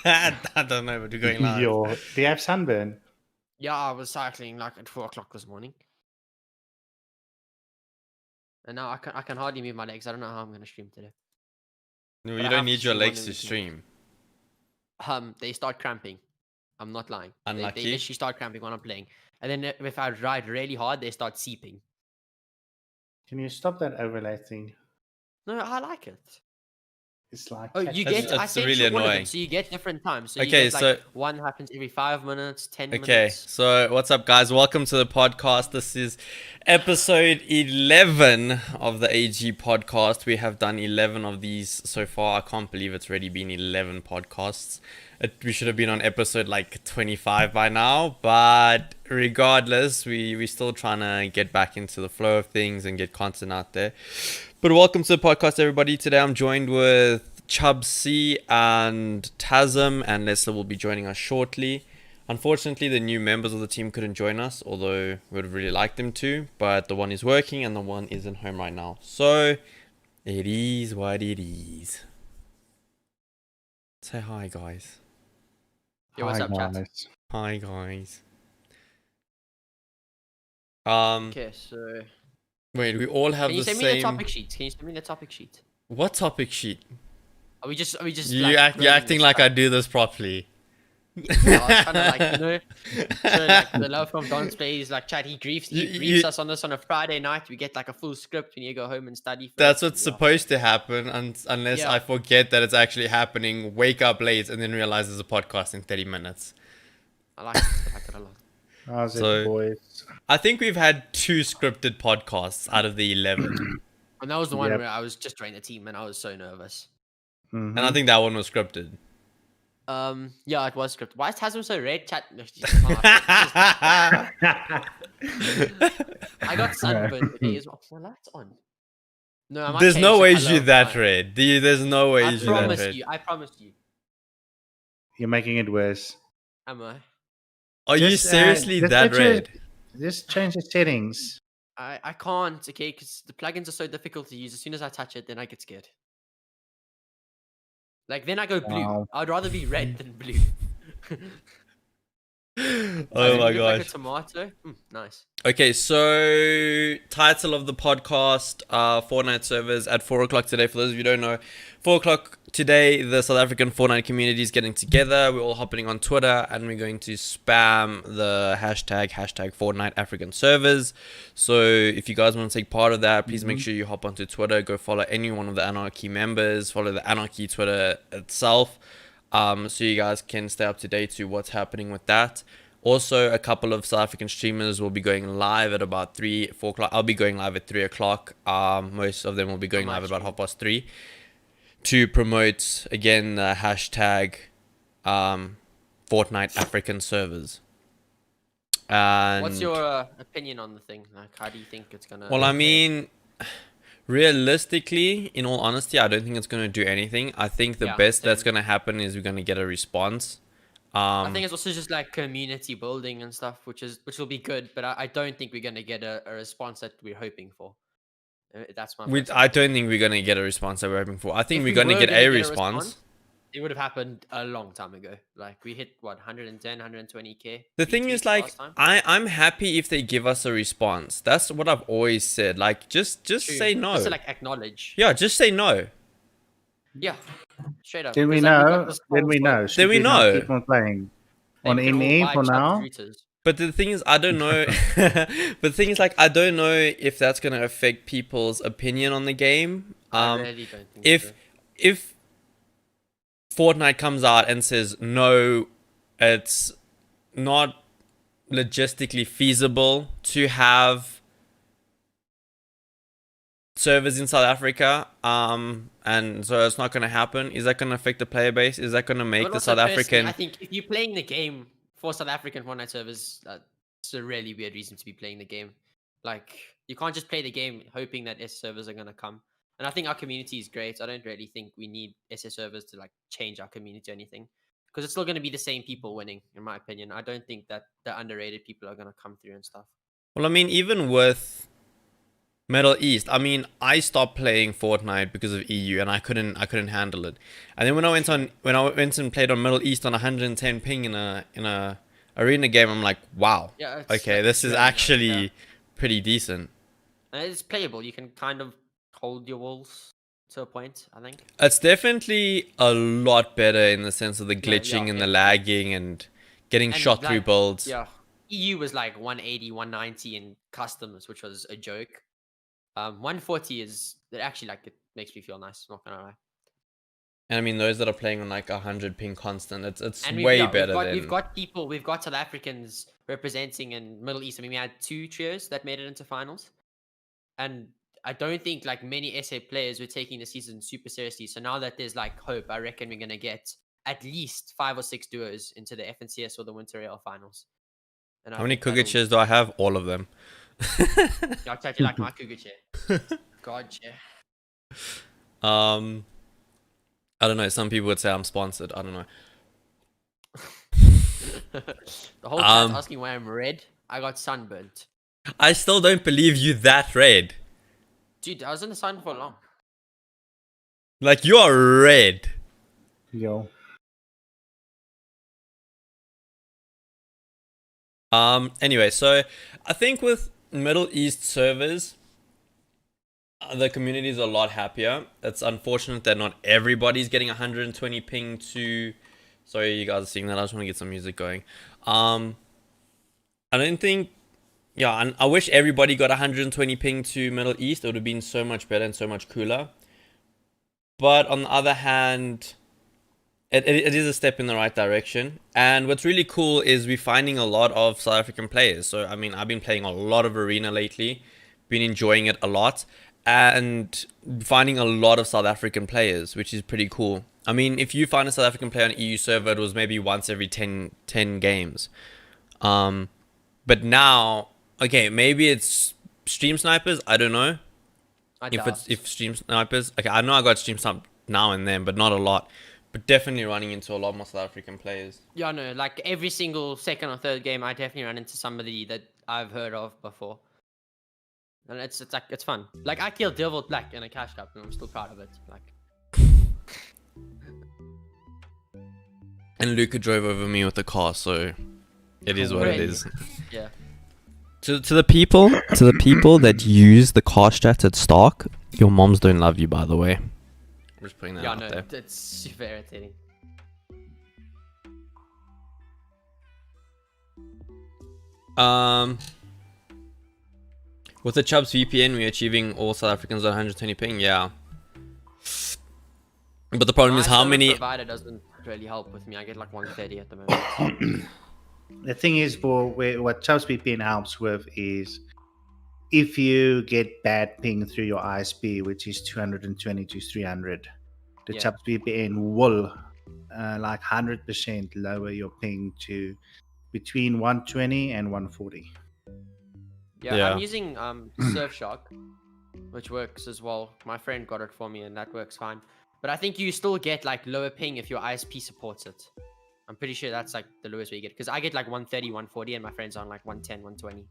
I don't know, but we're going live. Do you have sunburn? Yeah, I was cycling like at 4 o'clock this morning. And now I can hardly move my legs. I don't know how I'm going to stream today. No, But you I don't have need to your stream one legs to weekend. stream. They start cramping. I'm not lying. They Unlucky. literally start cramping when I'm playing. And then if I ride really hard, they start seeping. Can you stop that overlay thing? No, I like it. It's like Oh, you It's- get. I it's sent really you all of them, annoying. so you get different times. So Okay, you get like so- one happens every 5 minutes, 10 Okay, minutes. so what's up, guys? Welcome to the podcast. This is episode 11 of the AG podcast. We have done 11 of these so far. I can't believe it's already been 11 podcasts. We should have been on episode like 25 by now, but regardless, we're still trying to get back into the flow of things and get content out there. But welcome to the podcast, everybody. Today I'm joined with Chubb C and Tasm, and Leslie will be joining us shortly. Unfortunately, the new members of the team couldn't join us, although we would have really liked them to, but the one is working and the one isn't home right now. So, it is what it is. Say hi, guys. Yeah, what's up, chat? guys. Hi, guys. Okay, so Wait, we all have can you the send me same... the topic sheet? Can you send me the topic sheet? What topic sheet? Are we just You're like, acting like I do this properly. Yeah, I was kind of like, you know, so like the love from Don's plays like chat. He briefs us on this on a Friday night. We get like a full script when you go home and study. That's what's supposed to happen, unless Yeah. I forget that it's actually happening, wake up late, and then realize there's a podcast in 30 minutes. I like it a lot. How's So- it, boys? I think we've had 2 scripted podcasts out of the 11. And that was the one Yep. where I was just joining the team and I was so nervous. Mhm. And I think that one was scripted. Yeah, it was scripted. Why is Tasman so red? Chat. No, I got sunburned today as well. My light's on. No, I might There's change no the way colour you're of that mine. red. There's no way I you're that promise red. you. I promise you. You're making it worse. Am I? Are you Just, seriously just that let your- red? Just change the settings. I can't. Okay, because the plugins are so difficult to use. As soon as I touch it, then I get scared. Like then I go blue. Wow. I'd rather be red than blue. Oh my You look like a gosh. tomato. Nice. Okay, so title of the podcast, Fortnite servers at 4 o'clock today. For those of you who don't know, 4 o'clock today, the South African Fortnite community is getting together. We're all hopping on Twitter and we're going to spam the hashtag Fortnite African servers. So if you guys want to take part of that, please make sure you hop onto Twitter, go follow any one of the Anarchy members, follow the Anarchy Twitter itself, so you guys can stay up to date to what's happening with that. Also, a couple of South African streamers will be going live at about 3, 4 o'clock. I'll be going live at 3 o'clock. Most of them will be going live about 3:30 to promote, again, the hashtag Fortnite African servers. And What's your opinion on the thing? Like, how do you think it's gonna? well, I mean, realistically, in all honesty, I don't think it's going to do anything. I think the Yeah, best that's same. going to happen is we're going to get a response. I think it's also just like community building and stuff, which will be good. But I don't think we're gonna get a response that we're hoping for. That's my. I don't think we're going to get a response that we're hoping for. I think If we're we going to were get gonna a get a response. It would have happened a long time ago. Like we hit what 110, 120k. The thing is, like, I'm happy if they give us a response. That's what I've always said. Like, just say no. Just to, like acknowledge. Yeah, just say no. Yeah. Straight up. Then we Because, like, we've know. got this Then whole we know. squad. Should we not know. Keep on playing They on can all NE buy for Chubb's now. routers. But the thing is, I don't know. But the thing is, like, I don't know if that's gonna affect people's opinion on the game. I really don't think If so. if Fortnite comes out and says no, it's not logistically feasible to have servers in South Africa, and so it's not going to happen. Is that going to affect the player base? Is that going to make But the also South personally, African... I think if you're playing the game for South African Fortnite servers, it's a really weird reason to be playing the game. Like, you can't just play the game hoping that S servers are going to come. And I think our community is great. I don't really think we need SS servers to like change our community or anything. Because it's still going to be the same people winning, in my opinion. I don't think that the underrated people are going to come through and stuff. Well, I mean, even with Middle East. I mean, I stopped playing Fortnite because of EU, and I couldn't handle it. And then when I went and played on Middle East on 110 ping in a arena game, I'm like, wow, Yeah, it's okay, like this is really nice, actually yeah. pretty decent. And it's playable. You can kind of hold your walls to a point, I think. It's definitely a lot better in the sense of the Yeah, glitching and the definitely. lagging and getting And shot through like, builds. yeah, EU was like 180, 190 in customs, which was a joke. 140 is it actually like it makes me feel nice. Not gonna lie. And I mean, those that are playing on like 100 ping constant, it's And way better we've than. got South Africans representing in Middle East. I mean, we had 2 trios that made it into finals, and I don't think like many SA players were taking the season super seriously. So now that there's like hope, I reckon we're gonna get at least 5 or 6 duos into the FNCS or the Winter Rail finals. And I How many think that'll. Kugaches do I have? All of them. Yeah, I'll tell you like my Cougar chair. God chair. I don't know. Some people would say I'm sponsored. I don't know. The whole chat's asking why I'm red. I got sunburnt. I still don't believe you that red. Dude, I was in the sun for long. Like, you are red. Yo. Anyway, so I think with Middle East servers, the community is a lot happier. It's unfortunate that not everybody's getting 120 ping to. Sorry, you guys are seeing that. I just want to get some music going. I don't think. Yeah, and I wish everybody got 120 ping to Middle East. It would have been so much better and so much cooler. But on the other hand, it is a step in the right direction. And what's really cool is we're finding a lot of South African players. So, I mean, I've been playing a lot of Arena lately. Been enjoying it a lot. And finding a lot of South African players, which is pretty cool. I mean, if you find a South African player on an EU server, it was maybe once every 10 games. But now, okay, maybe it's stream snipers. I don't know. If stream snipers. Okay, I know I got stream snipe now and then, but not a lot. But definitely running into a lot more South African players. Yeah, no, like every single second or third game, I definitely run into somebody that I've heard of before. And it's like it's fun. Like I killed Devil Black in a cash cup, and I'm still proud of it. Like. And Luca drove over me with the car, so it is what it is. Yeah. To the people that use the car strats at Stark, your moms don't love you, by the way. I'm just putting that out there. It's super irritating. With the Chubbs VPN, we're achieving all South Africans on 120 ping. Yeah. But the problem is how many. Provider doesn't really help with me. I get like 130 at the moment. The thing is, what Chubbs VPN helps with is if you get bad ping through your ISP, which is 220 to 300, the Chubbs VPN will like 100% lower your ping to between 120 and 140. Yeah. I'm using Surfshark, which works as well. My friend got it for me, and that works fine. But I think you still get like lower ping if your ISP supports it. I'm pretty sure that's like the lowest way you get, because I get like 130, 140, and my friend's on like 110, 120.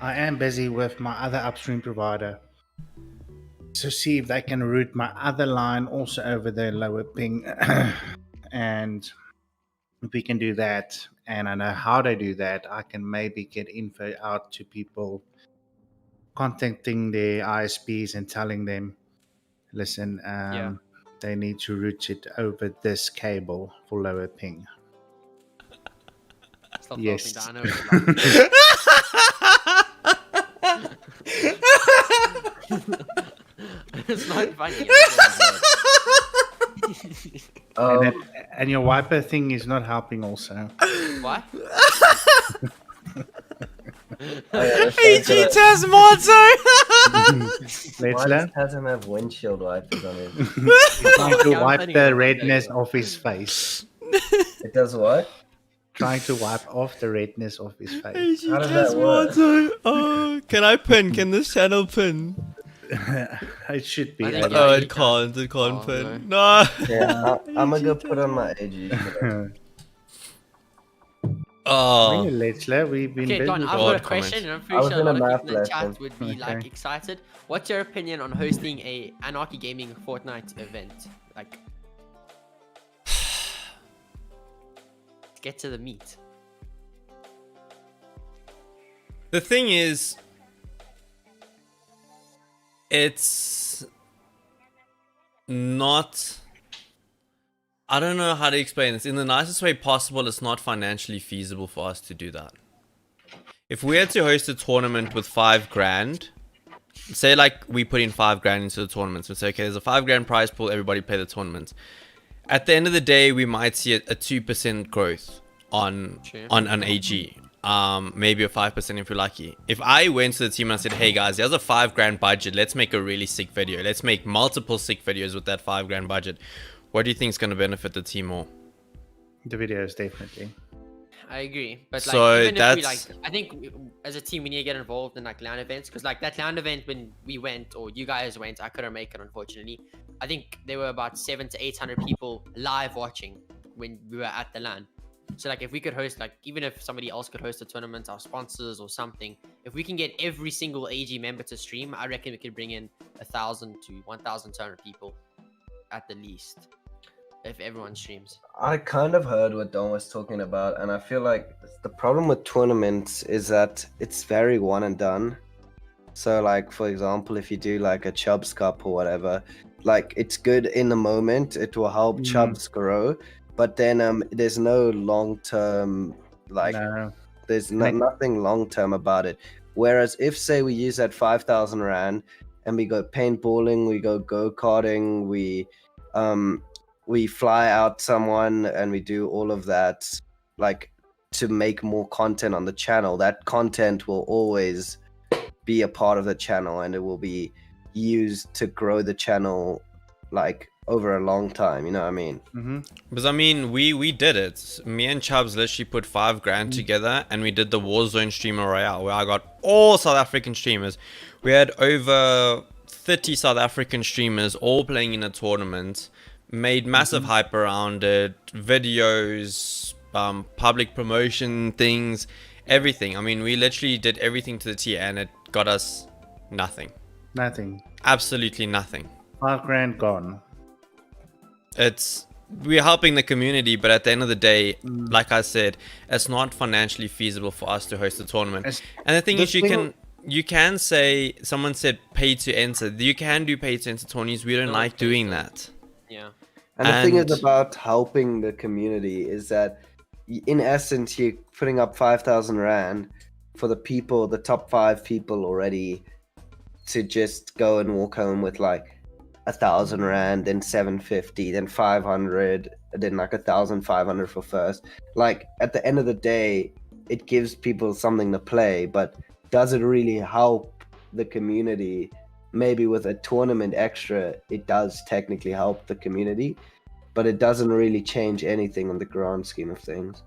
I am busy with my other upstream provider to see if they can route my other line also over the lower ping. And if we can do that, and I know how to do that, I can maybe get info out to people, contacting their ISPs and telling them, listen, they need to route it over this cable for lower ping. Stop Yes. talking, I know it's not funny. And your wiper thing is not helping also. What? AG Tasmato! Let's learn. Doesn't have windshield wipers on it. He's trying to wipe the redness off his face. It does what? Trying to wipe off the redness off his face. How does that work? Oh, can I pin? Can this channel pin? It should be. I think, Oh, yeah, it can't. It can't Oh, pin. No. Yeah, I'm gonna go put on my AG. Oh, Lechler, we've been Okay, busy. Don, I've God got a comments. question, and I'm I pretty was sure a in a lot of math people in the chat lesson. would be like Okay. excited. What's your opinion on hosting a Anarchy Gaming Fortnite event? Like, let's get to the meat. the thing is, it's not. I don't know how to explain this. In the nicest way possible, it's not financially feasible for us to do that. If we had to host a tournament with $5,000, say like we put in $5,000 into the tournament, so say okay, there's a $5,000 prize pool, everybody play the tournament. At the end of the day, we might see a 2% growth on Sure. on AG. Maybe a 5% if you're lucky. If I went to the team and I said, hey guys, there's a $5,000 budget, let's make a really sick video. Let's make multiple sick videos with that $5,000 budget. What do you think is going to benefit the team more? The videos, definitely. I agree, but like, So even if we like, that's- I think as a team we need to get involved in like LAN events, because like that LAN event when we went, or you guys went, I couldn't make it unfortunately. I think there were about 700 to 800 people live watching when we were at the LAN. So like if we could host, like even if somebody else could host a tournament, our sponsors or something, if we can get every single AG member to stream, I reckon we could bring in 1,000 to 1,200 people at the least, if everyone streams. I kind of heard what Don was talking about, and I feel like the problem with tournaments is that it's very one and done. So, like, for example, if you do like a Chubbs Cup or whatever, like it's good in the moment, it will help Chubbs grow, but then there's no long term, like, No. there's nothing long term about it. Whereas if, say, we use that 5,000 Rand and we go paintballing, we go go-karting, we fly out someone and we do all of that, like, to make more content on the channel, that content will always be a part of the channel and it will be used to grow the channel like over a long time, you know what I mean? Mm-hmm. Because I mean, we did it. Me and Chubbs literally put $5,000 together, and we did the Warzone Streamer Royale, where I got all South African streamers. We had over 30 South African streamers all playing in a tournament. Made massive hype around it, videos, public promotion things, everything. I mean, we literally did everything to the T, and it got us nothing. Nothing. Absolutely nothing. $5,000 gone. We're helping the community, but at the end of the day, like I said, it's not financially feasible for us to host a tournament. And the thing is, you can say, someone said pay to enter. You can do pay to enter tourneys. We don't like doing that. Yeah. And the thing is about helping the community is that, in essence, you're putting up 5,000 Rand for the people, the top 5 people already, to just go and walk home with like 1,000 Rand, then 750, then 500, then like 1,500 for first. Like, at the end of the day, it gives people something to play, but does it really help the community? Maybe with a tournament extra, it does technically help the community, but it doesn't really change anything in the grand scheme of things.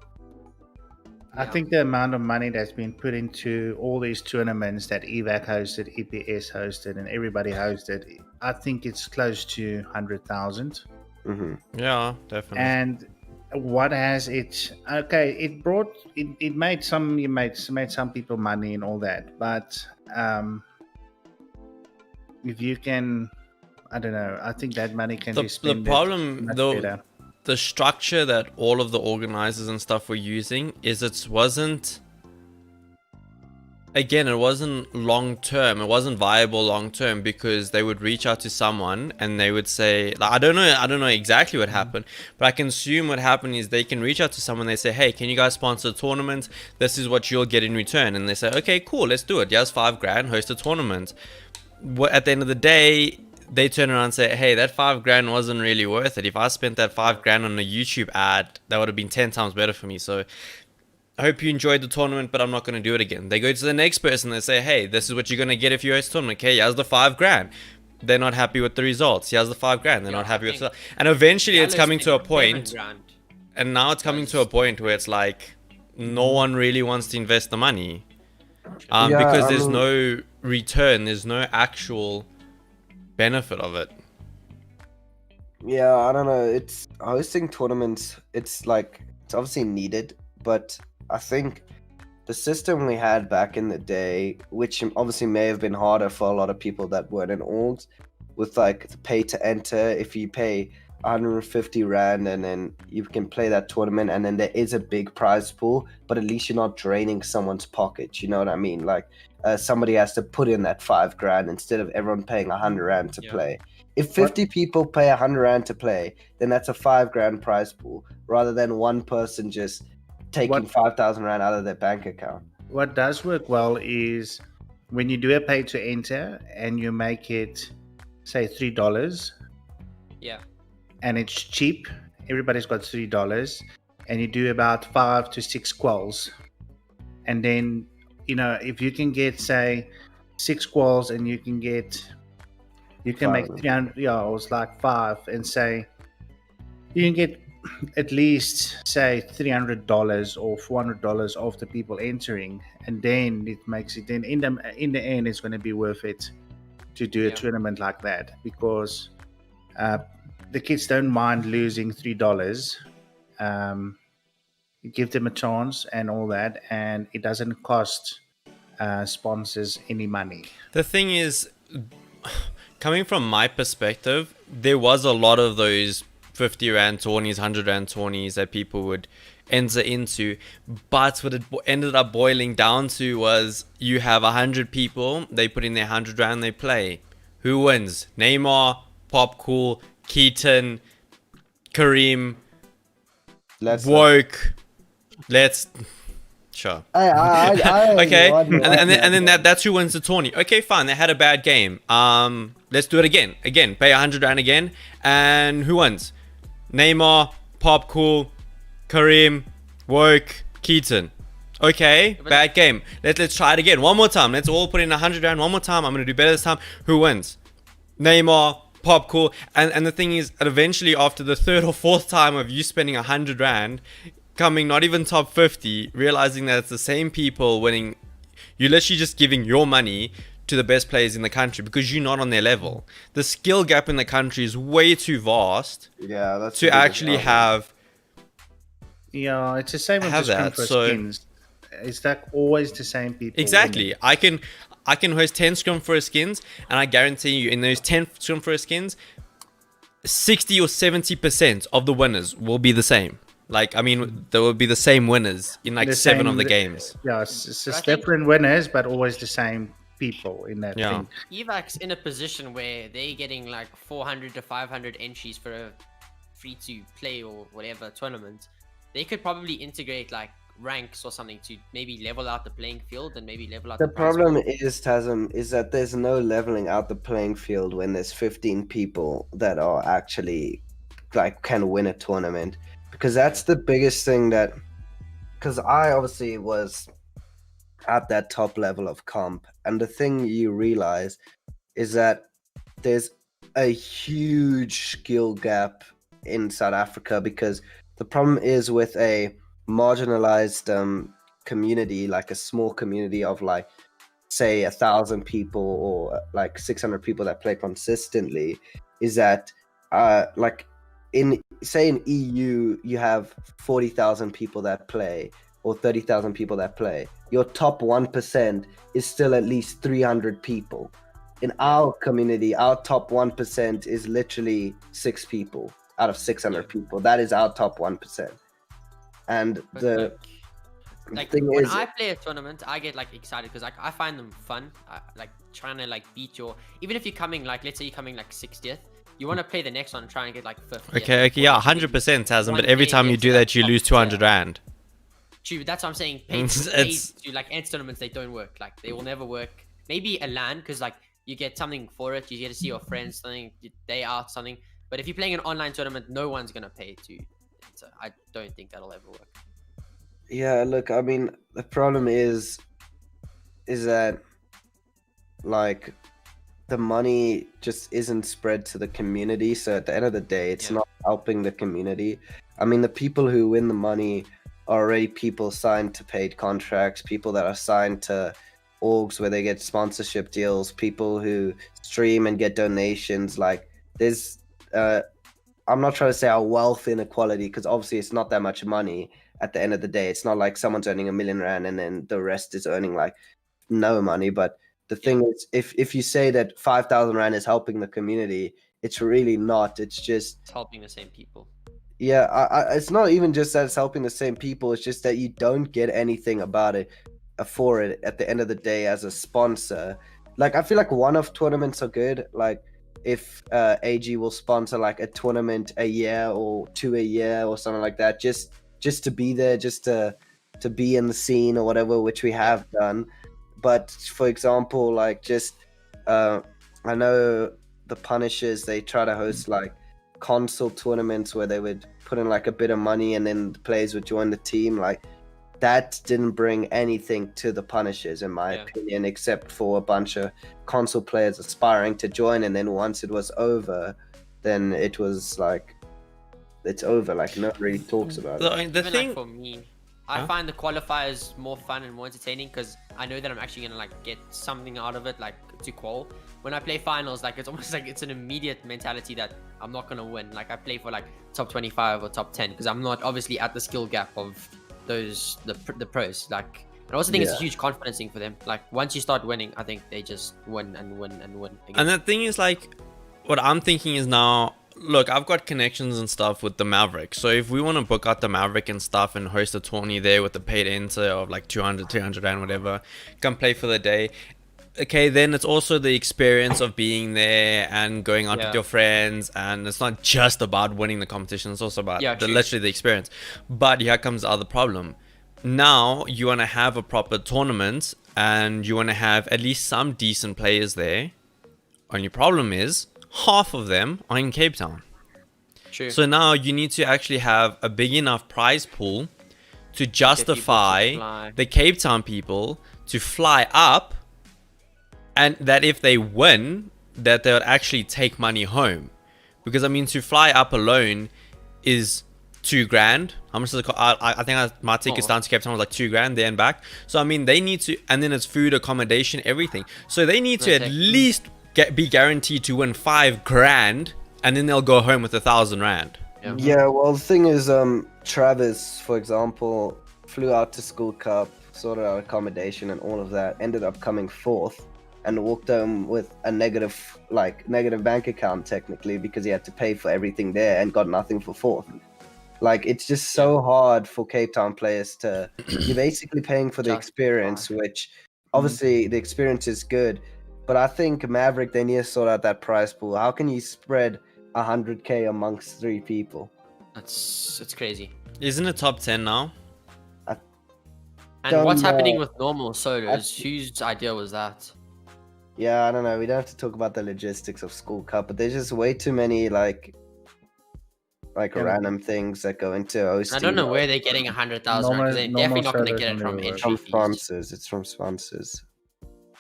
I think the amount of money that's been put into all these tournaments that EVAC hosted, EPS hosted, and everybody hosted, I think it's close to 100,000. Mm-hmm. Yeah, definitely. And what has it? Okay, it made some people money and all that, but if you can, I don't know. I think that money can be spent. The problem, much though, better. the structure that all of the organizers and stuff were using is it wasn't long term. It wasn't viable long term, because they would reach out to someone and they would say, like, I don't know exactly what happened, but I can assume what happened is they can reach out to someone. They say, hey, can you guys sponsor a tournament? This is what you'll get in return. And they say, okay, cool, let's do it. Here's $5,000, host a tournament. At the end of the day, they turn around and say, hey, that $5,000 wasn't really worth it. If I spent that $5,000 on a YouTube ad, that would have been 10 times better for me. So I hope you enjoyed the tournament, but I'm not going to do it again. They go to the next person. They say, hey, this is what you're going to get if you host a tournament. Okay, here's the $5,000. They're not happy with the results. Here's the $5,000. They're not happy with it. And eventually it's coming to a point. And now it's coming to a point where it's like no one really wants to invest the money. Because there's no return. There's no actual benefit of it. Yeah, I don't know. It's hosting tournaments. It's like, it's obviously needed, but I think the system we had back in the day, which obviously may have been harder for a lot of people that weren't in orgs, with like the pay to enter. If you pay 150 rand and then you can play that tournament, and then there is a big prize pool, but at least you're not draining someone's pocket. You know what I mean? Like somebody has to put in that 5 grand instead of everyone paying 100 rand to play. If 50 people pay 100 rand to play, then that's a 5 grand prize pool rather than one person just taking 5,000 rand out of their bank account. What does work well is when you do a pay to enter and you make it, say, $3. Yeah. And it's cheap. Everybody's got $3, and you do about 5 to 6 quals. And then, you know, if you can get, say, 6 quals, and you can make 300. Yeah, it was like 5, and say you can get at least, say, $300 or $400 of the people entering, and then it makes it. Then in the end, it's going to be worth it to do a tournament like that, because the kids don't mind losing $3. You give them a chance and all that, and it doesn't cost sponsors any money. The thing is, coming from my perspective, there was a lot of those 50 rand tourneys, 100 rand tourneys that people would enter into, but what it ended up boiling down to was you have 100 people, they put in their 100 rand, they play. Who wins? Neymar, Popcool, Keaton, Kareem, Woke. Sure. Okay, and then that's who wins the tourney. Okay, fine. They had a bad game. Let's do it again. Pay 100 rand again, and who wins? Neymar, Popcool, Kareem, Woke, Keaton. Okay, bad game. Let's try it again. One more time. Let's all put in 100 rand. One more time. I'm gonna do better this time. Who wins? Neymar, Popcool. And the thing is, eventually after the third or fourth time of you spending 100 rand, coming not even top 50, realizing that it's the same people winning, you're literally just giving your money to the best players in the country because you're not on their level. The skill gap in the country is way too vast to actually have. Yeah, it's the same with the scrum for skins. It's like always the same people. Exactly. Winning. I can host 10 scrum for skins, and I guarantee you in those 10 scrum for skins, 60 or 70% of the winners will be the same. Like, I mean, there will be the same winners in like 7 of the games. Yeah, it's just different winners, but always the same people in that thing. Evac's in a position where they're getting like 400 to 500 entries for a free-to-play or whatever tournament. They could probably integrate like ranks or something to maybe level out the playing field and maybe level out the problem is, Tasm, is that there's no leveling out the playing field when there's 15 people that are actually like can win a tournament. Because that's the biggest thing that, because I obviously was at that top level of comp, and the thing you realize is that there's a huge skill gap in South Africa, because the problem is with a marginalized community, like a small community of like, say 1,000 people or like 600 people that play consistently, is that like in EU you have 40,000 people that play or 30,000 people that play. Your top 1% is still at least 300 people. In our community, our top 1% is literally 6 people out of 600 people. That is our top 1%. And the thing when is, I play a tournament, I get like excited because like I find them fun. Like trying to like beat your, even if you're coming like, let's say you're coming like 60th, you want to play the next one and try and get like 50th. Okay, yeah, 100% Tasm, but every time you do that, you lose 200 rand. True, that's what I'm saying. Paid to like enter tournaments, they don't work. Like they will never work. Maybe a LAN, because like you get something for it. You get to see your friends, something day out, something. But if you're playing an online tournament, no one's gonna pay to enter. I don't think that'll ever work. Yeah, look, I mean, the problem is that like the money just isn't spread to the community. So at the end of the day, it's not helping the community. I mean, the people who win the money are already people signed to paid contracts, people that are signed to orgs where they get sponsorship deals, people who stream and get donations. Like there's I'm not trying to say our wealth inequality, because obviously it's not that much money at the end of the day. It's not like someone's earning R1 million and then the rest is earning like no money. But the thing is, if you say that 5,000 rand is helping the community, it's really not. It's just It's helping the same people. yeah. It's not even just that it's helping the same people. It's just that you don't get anything about it for it at the end of the day as a sponsor. Like I feel like one-off tournaments are good. Like if AG will sponsor like a tournament a year or 2 a year or something like that, just to be there, just to be in the scene or whatever, which we have done. But for example, like just I know the Punishers, they try to host like console tournaments where they would put in like a bit of money and then the players would join the team. Like that didn't bring anything to the Punishers, in my opinion, except for a bunch of console players aspiring to join. And then once it was over, then it was like, it's over. Like nobody really talks about it. The Even thing like for me, I find the qualifiers more fun and more entertaining because I know that I'm actually gonna like get something out of it, like to qual. When I play finals, like it's almost like it's an immediate mentality that I'm not gonna win. Like I play for like top 25 or top 10 because I'm not obviously at the skill gap of those the pros. Like I also think it's a huge confidence thing for them. Like once you start winning, I think they just win and win and win again. And the thing is, like, what I'm thinking is now, look, I've got connections and stuff with the Maverick. So if we want to book out the Maverick and stuff and host a tourney there with the paid enter of like 200, 300 rand, whatever, come play for the day. Okay, then it's also the experience of being there and going out with your friends, and it's not just about winning the competition, it's also about literally the experience. But here comes the other problem. Now you want to have a proper tournament and you want to have at least some decent players there. Only problem is half of them are in Cape Town. True. So now you need to actually have a big enough prize pool to justify the Cape Town people to fly up, and that if they win, that they would actually take money home. Because I mean, to fly up alone is $2,000. How much does it cost? I think my tickets down to Cape Town was like $2,000 there and back. So I mean, they need to, and then it's food, accommodation, everything. So they need to at least be guaranteed to win $5,000, and then they'll go home with 1,000 rand. Yeah, well, the thing is, Travis, for example, flew out to School Cup, sorted out accommodation and all of that, ended up coming fourth, and walked home with a negative bank account technically, because he had to pay for everything there and got nothing for fourth. Like, it's just so hard for Cape Town players to, you're basically paying for the experience, which obviously the experience is good, but I think Maverick, they need to sort out that prize pool. How can you spread 100K amongst 3 people? It's crazy. Isn't it top 10 now? And what's happening with normal solos? Whose idea was that? Yeah, I don't know. We don't have to talk about the logistics of School Cup, but there's just way too many like random things that go into hosting. I don't know where they're getting 100,000 because they're definitely not going to get it from entry from fees. sponsors. It's from sponsors.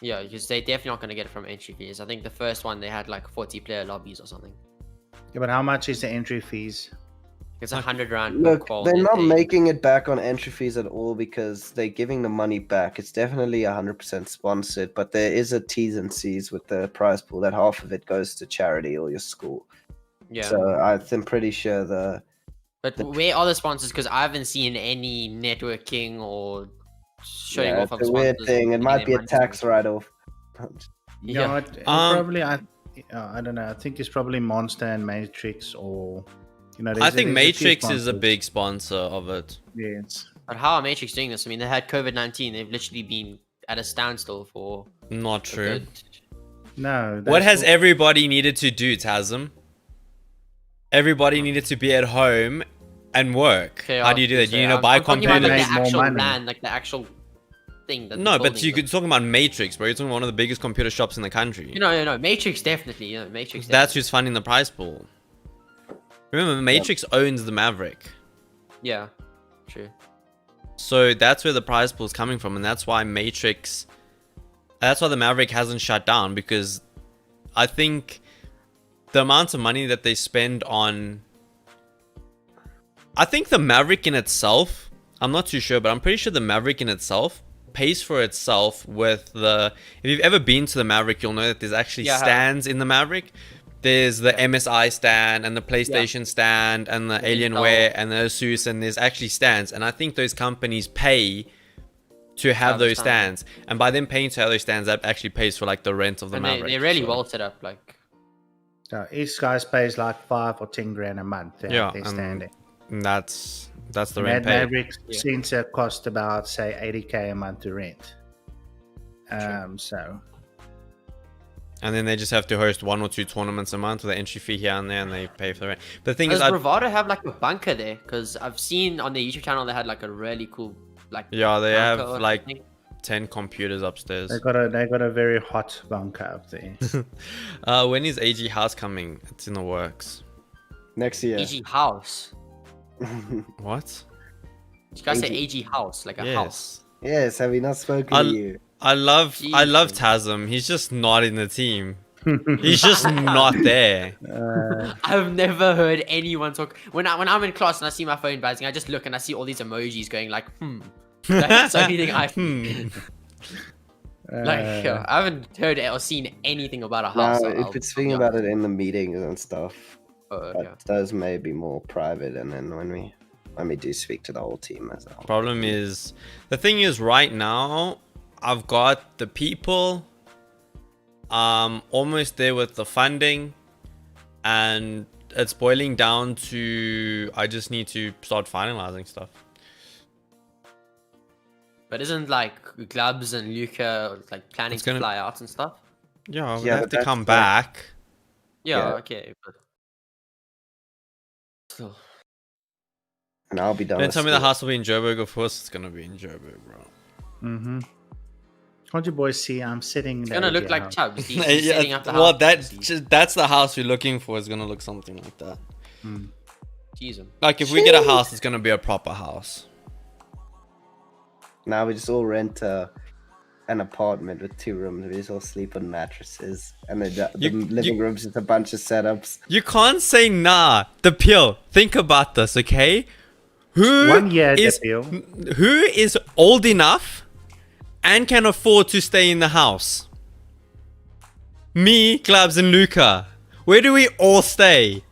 Yeah, because they're definitely not going to get it from entry fees. I think the first one they had like 40 player lobbies or something. Yeah, but how much is the entry fees? It's 100 rand. Look, they're not making it back on entry fees at all because they're giving the money back. It's definitely 100% sponsored, but there is a T's and C's with the prize pool that half of it goes to charity or your school. Yeah. So I'm pretty sure But where are the sponsors? Because I haven't seen any networking or showing off of sponsors. It's a weird thing. It might be a tax write-off. Yeah, probably. I don't know. I think it's probably Monster and Matrix, or I think Matrix is a big sponsor of it. Yes. But how are Matrix doing this? I mean, they had COVID-19. They've literally been at a standstill for. Not true. No. What has everybody needed to do, Tazim? Everybody needed to be at home and work. Okay, how do you do that? You need to buy computers. Like the actual land, like the actual thing. No, but you're talking about Matrix, bro. You're talking about one of the biggest computer shops in the country. No. Matrix definitely. Matrix. That's who's funding the prize pool. Remember, Matrix owns the Maverick. Yeah, true. So that's where the prize pool is coming from, and that's why Matrix. That's why the Maverick hasn't shut down, because I think the amount of money that they spend on. I think the Maverick in itself, I'm not too sure, but I'm pretty sure the Maverick in itself pays for itself with the. If you've ever been to the Maverick, you'll know that there's actually stands in the Maverick. There's the MSI stand and the PlayStation stand and the Alienware and the Asus, and there's actually stands. And I think those companies pay to have those stands. And by them paying to have those stands, that actually pays for like the rent of the Maverick. They're really well set up. Like, So each guy pays like 5 or 10 grand a month. Yeah, they're standing. and that's the And rent that paid. Maverick sensor cost about say 80k a month to rent. So And then they just have to host 1 or 2 tournaments a month with an entry fee here and there, and they pay for the rent. But the thing is, does Bravado have like a bunker there? Because I've seen on their YouTube channel they had like a really cool like. yeah, they bunker have or like something. 10 computers upstairs. they got a very hot bunker up there. When is AG House coming? It's in the works. Next year. AG House. What? Did you guys say AG. AG House, like a house? Yes, have we not spoken I'll- to you? I love Jesus. Tasm. He's just not in the team. He's just not there. I've never heard anyone talk when I'm in class and I see my phone buzzing. I just look and I see all these emojis going like That's the only thing I I haven't heard or seen anything about a house. No, so if I'll- it's speaking about it in the meetings and stuff, Oh, okay. but those may be more private. And then when we do speak to the whole team as well. Problem is, the thing is, right now, I've got the people almost there with the funding, and it's boiling down to I just need to start finalizing stuff. But isn't like Glubs and Luca like planning It's to gonna- fly out and stuff? Yeah, we Yeah, have but to that's come like- back. Yeah, Yeah. okay. But still. And I'll be done. Don't with tell me the school. house will be in Joburg. Of course, it's gonna be in Joburg, bro. Mm-hmm. Can't you boys see I'm sitting It's there? gonna look like house. Chubbs. He's setting up the house. Well, that's the house we're looking for. Is gonna look something like that. Jeez. Like if we get a house, it's gonna be a proper house. Now we just all rent an apartment with 2 rooms. We just all sleep on mattresses, and the living room's just a bunch of setups. You can't say nah. The pill. Think about this, okay? Who 1 year is appeal. who is old enough and can afford to stay in the house? Me, Glabs, and Luca. Where do we all stay?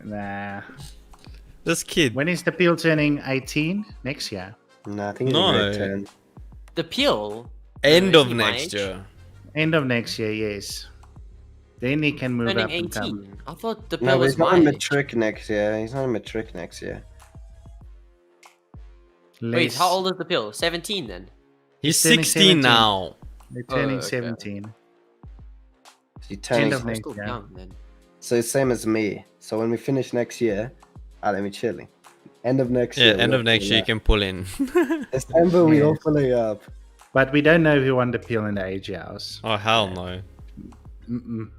Nah. This kid. When is the Peel turning 18? Next year. No, I think it's No. a great turn. The Peel. End is of he my next age? year. End of next year, yes. Then he can move Turning up and come. 18. I thought the No, Peel but was he's not my a age. matric next year. He's not a matric next year. Wait, Less. how old is the Peel? 17 then? He's turning 16 17. now. They're turning okay. 17. He turns. End of I'm next still year. young then. So it's same as me. So when we finish next year, let me chilling. End of next Yeah, year. end we're of next year you pulling can pull in. up. December we all Yes. pulling up. But we don't know who won the Peel in the age house. Oh hell no. Mm-mm.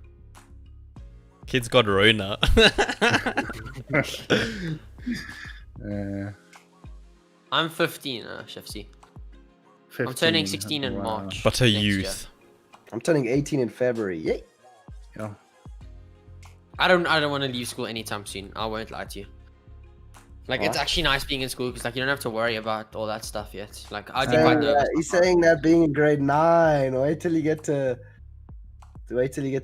Kid's got Rona. I'm 15, Chefsy. 15. I'm turning 16 in Wow. March. But a next year. youth. I'm turning 18 in February. Yay! Yeah. I don't want to leave school anytime soon. I won't lie to you. Like it's What? actually nice being in school because like you don't have to worry about all that stuff yet. Like I'd be quite Saying nervous. that, he's saying that being in grade 9. Wait till you get to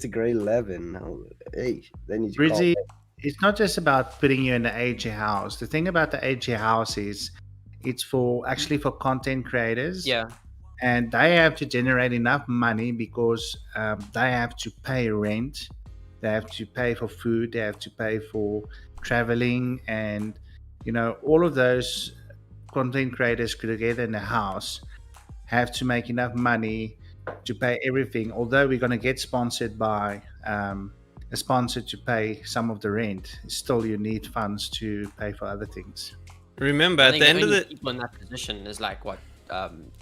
grade 11. Oh, hey, then you Brizzy, it's not just about putting you in the AG house. The thing about the AG house is it's for content creators. Yeah. And they have to generate enough money because they have to pay rent, they have to pay for food, they have to pay for traveling, and all of those content creators together in the house have to make enough money to pay everything. Although we're going to get sponsored by a sponsor to pay some of the rent, still you need funds to pay for other things. Remember, I at think the end of only the people in that position is like what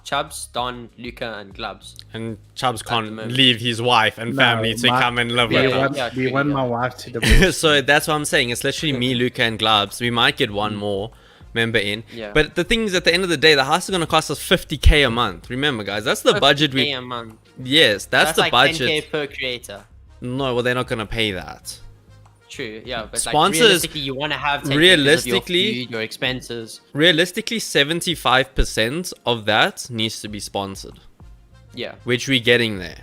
Chubbs, Don, Luca, and Glubs. and Chubbs the can't moment. leave his wife and No, family to my- come and live We with Yeah, him. want, yeah, we true, want yeah. my wife to divorce. So that's what I'm saying. It's literally me, Luca, and Glabs. We might get one more member in. Yeah. But the thing is, at the end of the day, the house is going to cost us 50k a month. Remember, guys, that's the budget 50K we. a month. Yes, that's the like budget. 10K per creator. No, well, they're not going to pay that. True, yeah, but Sponsors- like realistically, you want to have 10K because of realistically- your food, your expenses. Realistically, 75% of that needs to be sponsored, Yeah, which we're getting there.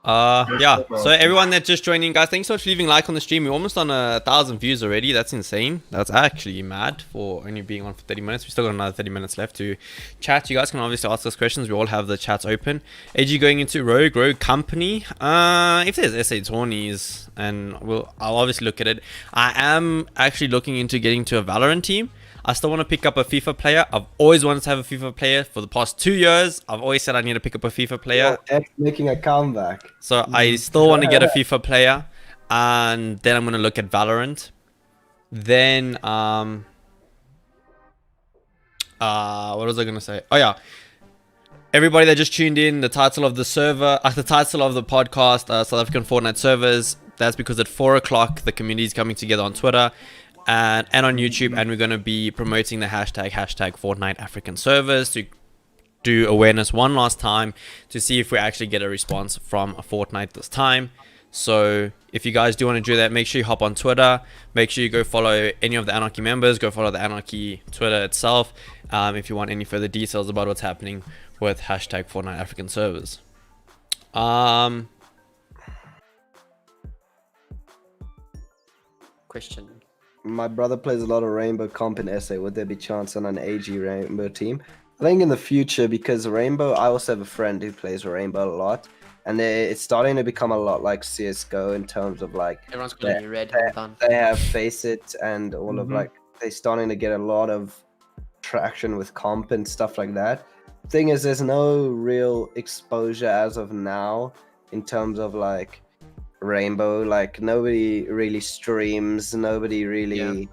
Yeah. So everyone that's just joining, guys, thanks so much for leaving a like on the stream. We're almost on 1,000 views already. That's insane. That's actually mad for only being on for 30 minutes. We still got another 30 minutes left to chat. You guys can obviously ask us questions. We all have the chats open. AG going into Rogue Company. If there's SA tourneys, and I'll obviously look at it. I am actually looking into getting to a Valorant team. I still want to pick up a FIFA player. I've always wanted to have a FIFA player for the past 2 years. I've always said I need to pick up a FIFA player. Making a comeback. So I still want to get a FIFA player. And then I'm going to look at Valorant. Then, what was I going to say? Oh, yeah. Everybody that just tuned in, the title of the server, the title of the podcast, South African Fortnite servers. That's because at 4 o'clock, the community is coming together on Twitter and on YouTube, and we're going to be promoting the hashtag Fortnite African servers to do awareness one last time to see if we actually get a response from a Fortnite this time. So if you guys do want to do that, make sure you hop on Twitter. Make sure you go follow any of the Anarchy members. Go follow the Anarchy Twitter itself if you want any further details about what's happening with hashtag Fortnite African servers. Question. My brother plays a lot of Rainbow comp in SA. Would there be chance on an AG Rainbow team? I think in the future, because Rainbow, I also have a friend who plays Rainbow a lot, and it's starting to become a lot like CS:GO in terms of like Everyone's calling me red. Done. they have Face It and all of like they're starting to get a lot of traction with comp and stuff like that. Thing is, there's no real exposure as of now in terms of like Rainbow. Like nobody really streams, nobody really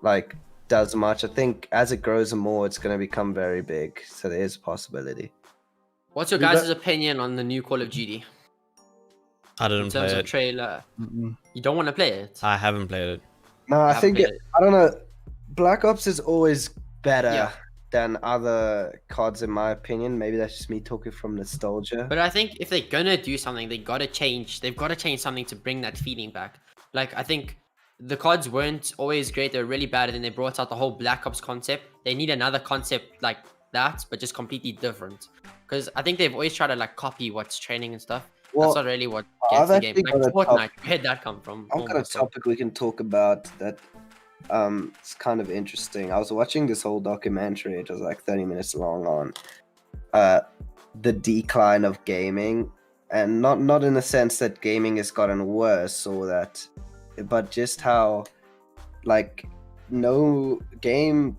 like does much. I think as it grows more, it's going to become very big, so there is a possibility. What's your guys' opinion on the new Call of Duty? I didn't play it. In terms of trailer, you don't want to play it? I haven't played it. No, I think I don't know. Black Ops is always better than other CODs in my opinion. Maybe that's just me talking from nostalgia. But I think if they're gonna do something, they've got to change something to bring that feeling back. Like I think the CODs weren't always great, they were really bad, and then they brought out the whole Black Ops concept. They need another concept like that, but just completely different. Because I think they've always tried to like copy what's training and stuff. Well, that's not really what gets the game. Like Fortnite, where'd that come from? I've got a topic we can talk about that it's kind of interesting. I was watching this whole documentary, it was like 30 minutes long, on the decline of gaming, and not in the sense that gaming has gotten worse or that, but just how like gaming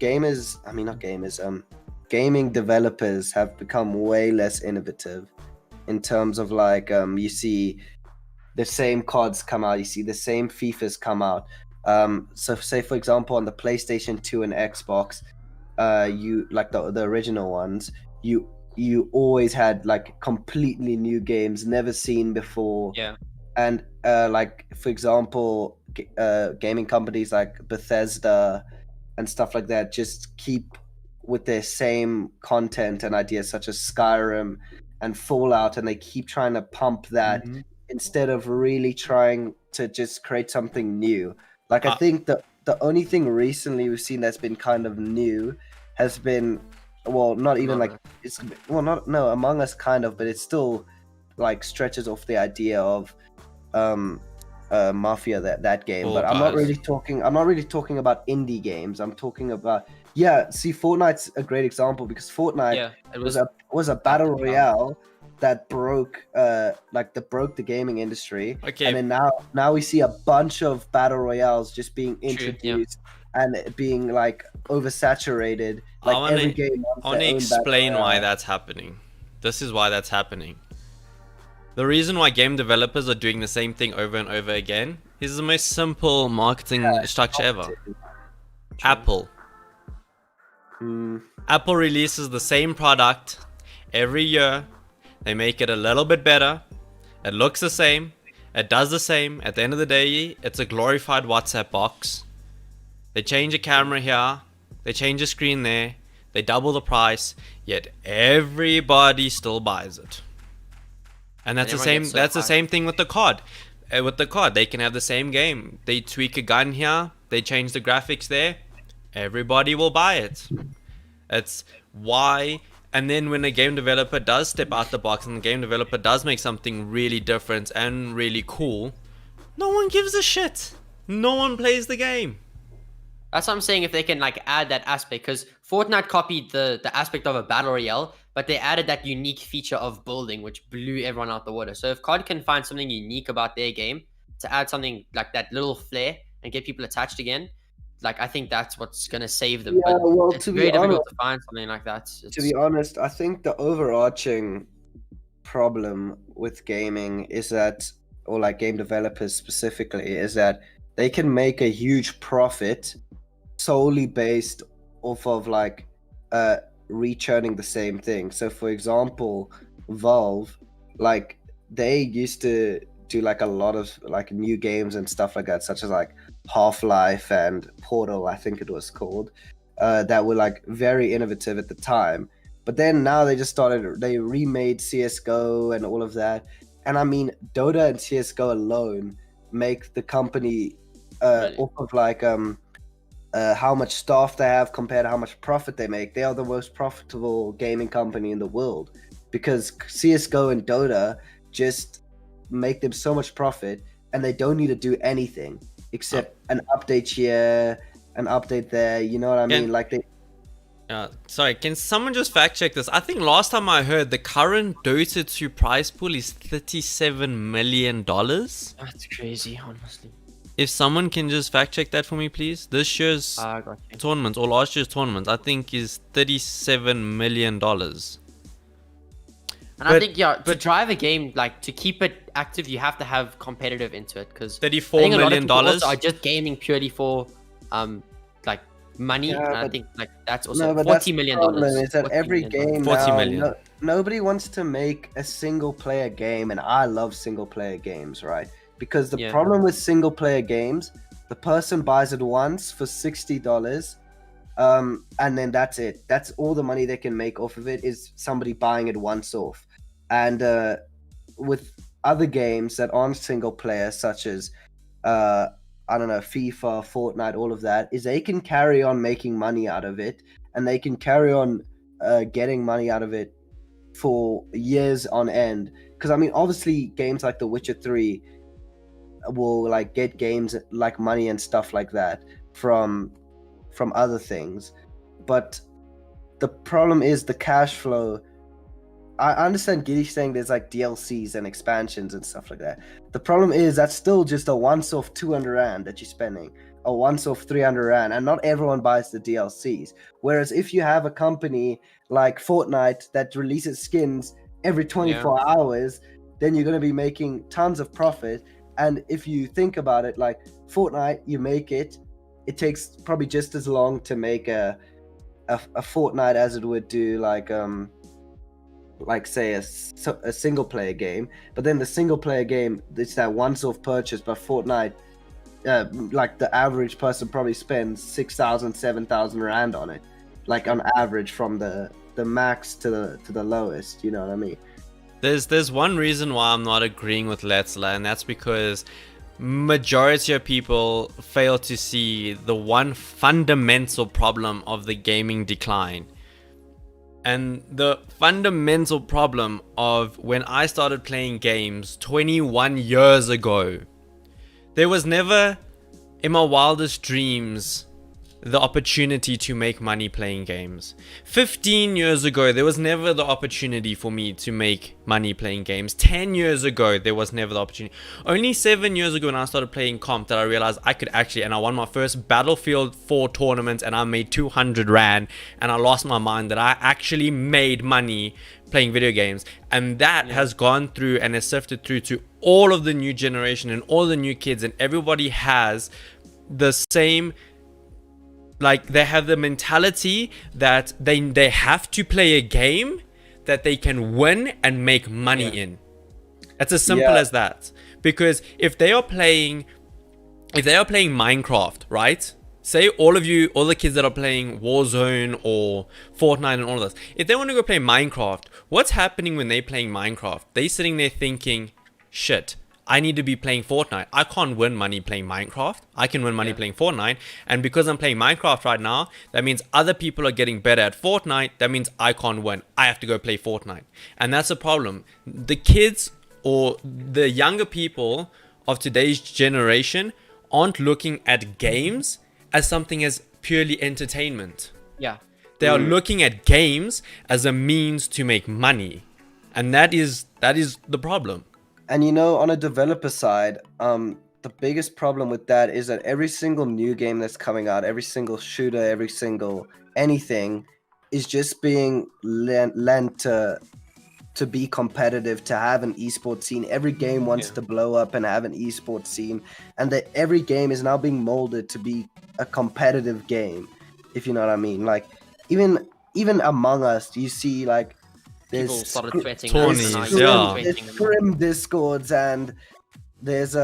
developers have become way less innovative in terms of like you see the same CODs come out, you see the same FIFAs come out. So say for example on the PlayStation 2 and Xbox, you like the original ones, you always had like completely new games never seen before. Yeah. And like for example, gaming companies like Bethesda and stuff like that just keep with their same content and ideas such as Skyrim and Fallout, and they keep trying to pump that instead of really trying to just create something new. Like I think the only thing recently we've seen that's been kind of new has been, well, not even like it's Among Us kind of, but it's still like stretches off the idea of Mafia, that game. But I'm not really talking about indie games. I'm talking about see, Fortnite's a great example because Fortnite was a battle royale that broke the gaming industry. Okay. And then now we see a bunch of battle royales just being introduced and it being like oversaturated. Like every game. I want to explain why that's happening. This is why that's happening. The reason why game developers are doing the same thing over and over again is the most simple marketing structure ever. Apple. Apple releases the same product every year. They make it a little bit better. It looks the same. It does the same. At the end of the day, it's a glorified WhatsApp box. They change a camera here. They change a screen there. They double the price. Yet everybody still buys it. And that's the same. That's the same thing with the COD. With the COD, they can have the same game. They tweak a gun here. They change the graphics there. Everybody will buy it. It's why And then when a game developer does step out the box and the game developer does make something really different and really cool, no one gives a shit. No one plays the game. That's what I'm saying, if they can like add that aspect, because Fortnite copied the aspect of a battle royale, but they added that unique feature of building, which blew everyone out the water. So if COD can find something unique about their game to add something like that little flair and get people attached again, like I think that's what's gonna save them. Yeah, but well, it's to be very difficult honest- to find something like that. To be honest, I think the overarching problem with gaming is that, or like game developers specifically, is that they can make a huge profit solely based off of like rechurning the same thing. So for example, Valve, like they used to do like a lot of like new games and stuff like that, such as like Half-Life and Portal, I think it was called, that were like very innovative at the time. But then now they remade CSGO and all of that. And I mean, Dota and CSGO alone make the company Really? off of like how much staff they have compared to how much profit they make. They are the most profitable gaming company in the world, because CSGO and Dota just make them so much profit, and they don't need to do anything except an update here, an update there. You know what I mean? Like they. Sorry, can someone just fact check this? I think last time I heard the current Dota 2 prize pool is $37 million. That's crazy, honestly. If someone can just fact check that for me, please. This year's Got you. tournament, or last year's tournament, I think is $37 million. And I think, to drive a game, like to keep it active, you have to have competitive into it, because $34 million. are just gaming purely for like money. Yeah, And I but- think like that's also No, but that's $40 the million. problem, is that $40 every million. game 40 now, million. nobody wants to make a single player game, and I love single player games, right? Because the Yeah. problem with single player games, the person buys it once for $60, and then that's it. That's all the money they can make off of it, is somebody buying it once off. And with other games that aren't single player, such as I don't know, FIFA, Fortnite, all of that, is they can carry on making money out of it, and they can carry on getting money out of it for years on end. Because I mean, obviously, games like The Witcher 3 will like get games like money and stuff like that from other things, but the problem is the cash flow. I understand Giddy saying there's like DLCs and expansions and stuff like that. The problem is that's still just a once-off 200 Rand that you're spending, a once-off 300 Rand, and not everyone buys the DLCs. Whereas if you have a company like Fortnite that releases skins every 24 hours, then you're going to be making tons of profit. And if you think about it, like Fortnite, you make it, it takes probably just as long to make a Fortnite as it would do like say a single player game. But then the single player game, it's that once-off purchase. But Fortnite, like the average person probably spends 6,000, 7,000 Rand on it, like on average, from the max to the lowest. You know what I mean? There's one reason why I'm not agreeing with Letzler, and that's because majority of people fail to see the one fundamental problem of the gaming decline. And the fundamental problem of when I started playing games 21 years ago, there was never in my wildest dreams the opportunity to make money playing games. 15 years ago, there was never the opportunity for me to make money playing games. 10 years ago, there was never the opportunity. Only 7 years ago when I started playing comp that I realized I could actually, and I won my first Battlefield 4 tournament and I made 200 Rand, and I lost my mind that I actually made money playing video games. And that has gone through and has sifted through to all of the new generation and all the new kids, and everybody has the same, like they have the mentality that they have to play a game that they can win and make money in. It's as simple as that. Because if they are playing Minecraft, right? Say all the kids that are playing Warzone or Fortnite and all of this, if they want to go play Minecraft, what's happening when they're playing Minecraft? They're sitting there thinking, shit, I need to be playing Fortnite. I can't win money playing Minecraft. I can win money playing Fortnite. And because I'm playing Minecraft right now, that means other people are getting better at Fortnite. That means I can't win. I have to go play Fortnite. And that's a problem. The kids or the younger people of today's generation aren't looking at games as something as purely entertainment. Yeah. They are looking at games as a means to make money. And that is the problem. And you know, on a developer side, the biggest problem with that is that every single new game that's coming out, every single shooter, every single anything is just being lent to be competitive, to have an esports scene. Every game wants to blow up and have an esports scene, and that every game is now being molded to be a competitive game, if you know what I mean. Like even Among Us, you see like People there's started tweeting. Tourneys, scrim discords, and there's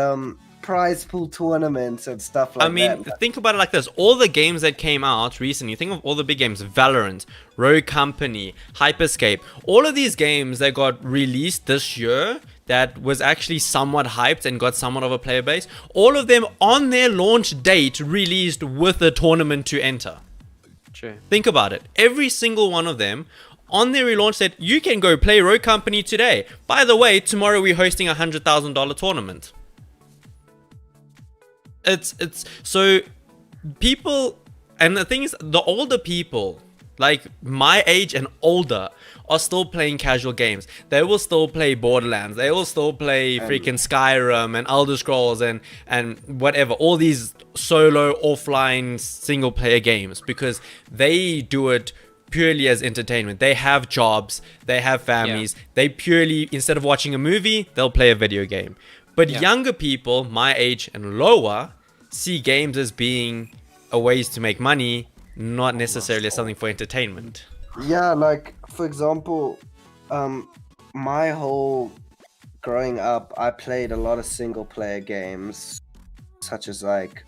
prize pool tournaments and stuff like that. I mean, think about it like this. All the games that came out recently, think of all the big games, Valorant, Rogue Company, Hyperscape, all of these games that got released this year that was actually somewhat hyped and got somewhat of a player base, all of them on their launch date released with a tournament to enter. True. Think about it. Every single one of them on their relaunch said, you can go play Rogue Company today. By the way, tomorrow we're hosting a $100,000 tournament. It's so people, and the thing is, the older people, like my age and older, are still playing casual games. They will still play Borderlands. They will still play freaking Skyrim and Elder Scrolls and whatever. All these solo, offline, single player games, because they do it purely as entertainment. They have jobs. They have families. They purely, instead of watching a movie, they'll play a video game. But younger people, my age and lower, see games as being a ways to make money, not necessarily as something for entertainment. Yeah, like for example, my whole growing up, I played a lot of single player games, such as like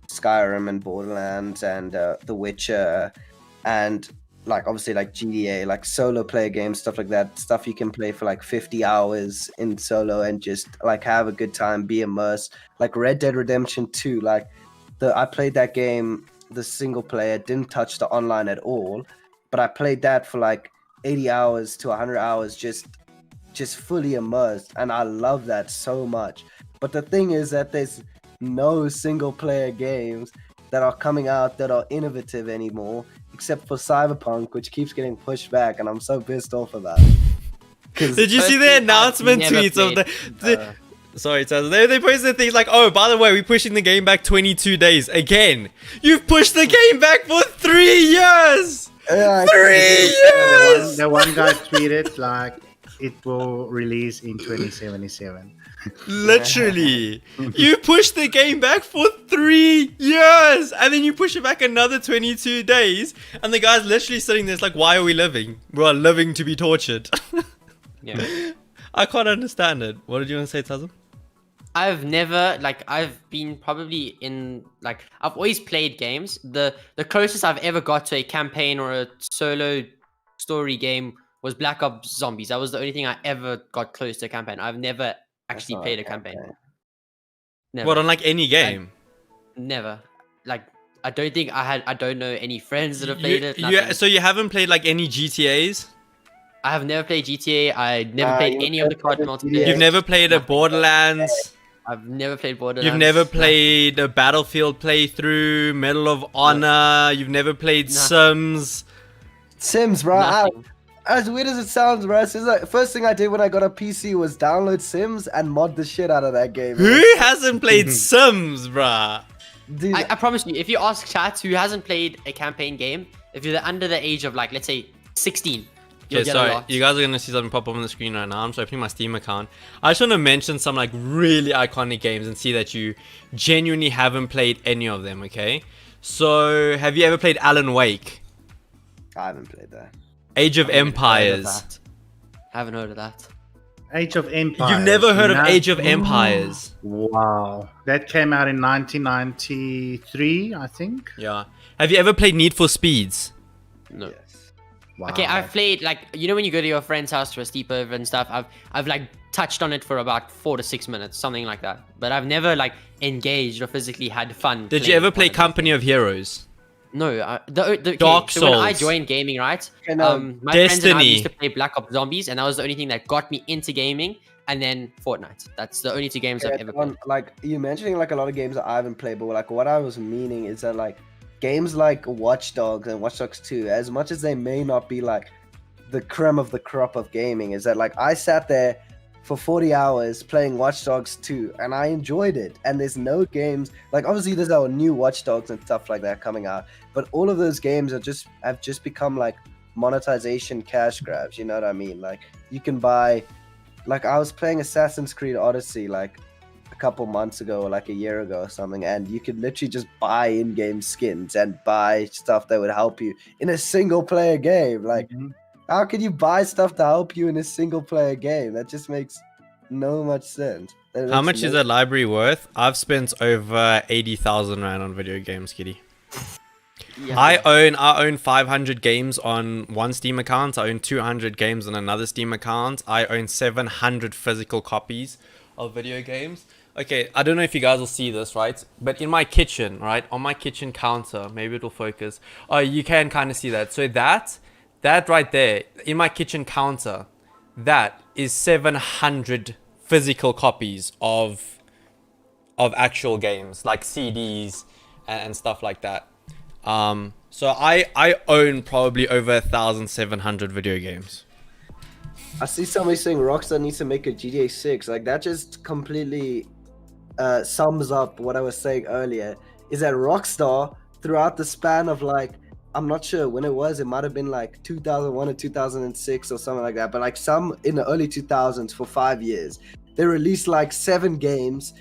Skyrim and Borderlands and The Witcher, and like obviously like GTA, like solo player games, stuff like that, stuff you can play for like 50 hours in solo and just like have a good time, be immersed. Like Red Dead Redemption 2, like I played that game, the single player, didn't touch the online at all, but I played that for like 80 hours to 100 hours, just fully immersed, and I love that so much. But the thing is that there's no single player games that are coming out that are innovative anymore, except for Cyberpunk, which keeps getting pushed back, and I'm so pissed off about it. Did you see the announcement tweets of the sorry, Taz, they posted things like, oh, by the way, we're pushing the game back 22 days. Again, you've pushed the game back for 3 years! 3 years! The one guy tweeted like it will release in 2077. Literally, you pushed the game back for 3 years, and then you push it back another 22 days, and the guy's literally sitting there, it's like, why are we living? We are living to be tortured. I can't understand it. What did you want to say, Tazam? I've never, like, I've been probably in, like, I've always played games. The closest I've ever got to a campaign or a solo story game was Black Ops Zombies. That was the only thing I ever got close to a campaign. I've never actually played a campaign. Never. What, on like any game? Never. Like, I don't know any friends that have played it. Yeah, so you haven't played like any GTAs? I have never played GTA. I never played any of the COD multiplayer. You've never played a Borderlands? I've never played Borderlands. You've never played a Battlefield playthrough, Medal of Honor? You've never played Sims? Sims, bro. As weird as it sounds, bro, it's like, first thing I did when I got a PC was download Sims and mod the shit out of that game. Who hasn't played Sims, bruh? Dude, I promise you, if you ask chat who hasn't played a campaign game, if you're under the age of, like, let's say 16, Okay, sorry, you guys are gonna see something pop up on the screen right now. I'm just opening my Steam account. I just want to mention some like really iconic games and see that you genuinely haven't played any of them. Okay, so have you ever played Alan Wake? I haven't played that. Age of Empires. I haven't heard of that. Age of Empires. You've never heard of Age of Empires? Wow, that came out in 1993, I think. Yeah. Have you ever played Need for Speeds? No. Yes. Wow. Okay, I've played like when you go to your friend's house for a sleepover and stuff. I've like touched on it for about 4 to 6 minutes, something like that. But I've never like engaged or physically had fun. Did you playing ever play one of those Company games. of Heroes? No, okay, Dark so when I Souls. joined gaming, right? Okay, My friends and I Destiny. used to play Black Ops Zombies, and that was the only thing that got me into gaming. And then Fortnite. That's the only 2 games I've ever played. Like you mentioning like a lot of games that I haven't played, but like what I was meaning is that like games like Watch Dogs and Watch Dogs 2, as much as they may not be like the creme of the crop of gaming, is that like I sat there for 40 hours playing Watch Dogs 2 and I enjoyed it. And there's no games like obviously there's our new Watch Dogs and stuff like that coming out, but all of those games have just become like monetization cash grabs, you know what I mean? Like you can buy, like I was playing Assassin's Creed Odyssey like a couple months ago or like a year ago or something, and you could literally just buy in-game skins and buy stuff that would help you in a single player game. Like how can you buy stuff to help you in a single player game? That just makes no much sense. How much is that library worth? I've spent over 80,000 rand on video games, Kitty. Yeah. I own 500 games on one Steam account. I own 200 games on another Steam account. I own 700 physical copies of video games. Okay, I don't know if you guys will see this, right? But in my kitchen, right, on my kitchen counter, maybe it'll focus. Oh, you can kind of see that. So that right there, in my kitchen counter, that is 700 physical copies of actual games, like CDs and stuff like that. So I own probably over 1,700 video games. I see somebody saying Rockstar needs to make a GTA 6. Like that just completely sums up what I was saying earlier. Is that Rockstar throughout the span of like, I'm not sure when it was. It might have been like 2001 or 2006 or something like that. But like some in the early 2000s for 5 years, they released like 7 games,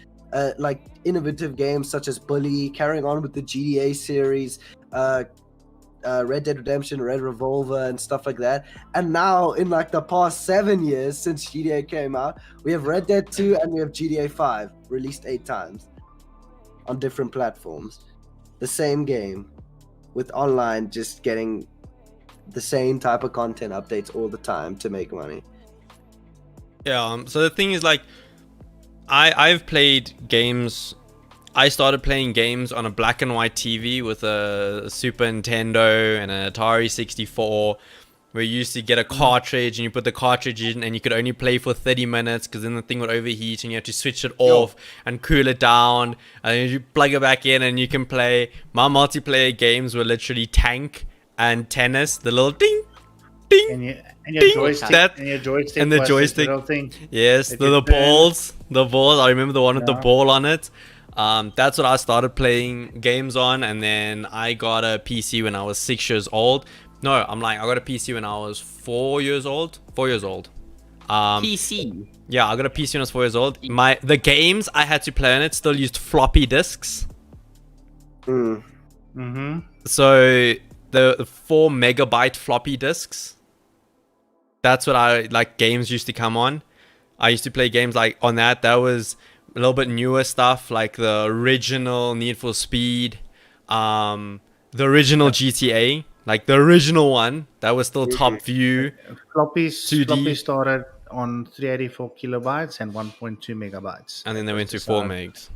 like innovative games such as Bully, carrying on with the GTA series, Red Dead Redemption, Red Revolver, and stuff like that. And now in like the past 7 years since GTA came out, we have Red Dead 2 and we have GTA 5 released 8 times on different platforms. The same game with online just getting the same type of content updates all the time to make money. Yeah, so the thing is like I've played games. I started playing games on a black and white TV with a Super Nintendo and an Atari 64, where you used to get a cartridge and you put the cartridge in and you could only play for 30 minutes because then the thing would overheat and you have to switch it off and cool it down, and then you plug it back in and you can play. My multiplayer games were literally Tank and Tennis, the little ding, ding. And your Ding! joystick, That- and your joystick, and the was this joystick. little thing. Yes, That the you turn. balls. The balls. I remember the one with the Yeah. ball on it. That's what I started playing games on, and then I got a PC when I was 6 years old. No, I got a PC when I was 4 years old. 4 years old. PC. Yeah, I got a PC when I was 4 years old. The games I had to play on it still used floppy disks. So the 4 megabyte floppy disks. That's what games used to come on. I used to play games like on that. That was a little bit newer stuff, like the original Need for Speed, the original GTA, like the original one. That was still top view. Floppies 2D. Floppies started on 384 kilobytes and 1.2 megabytes. And then they went to 4 megs.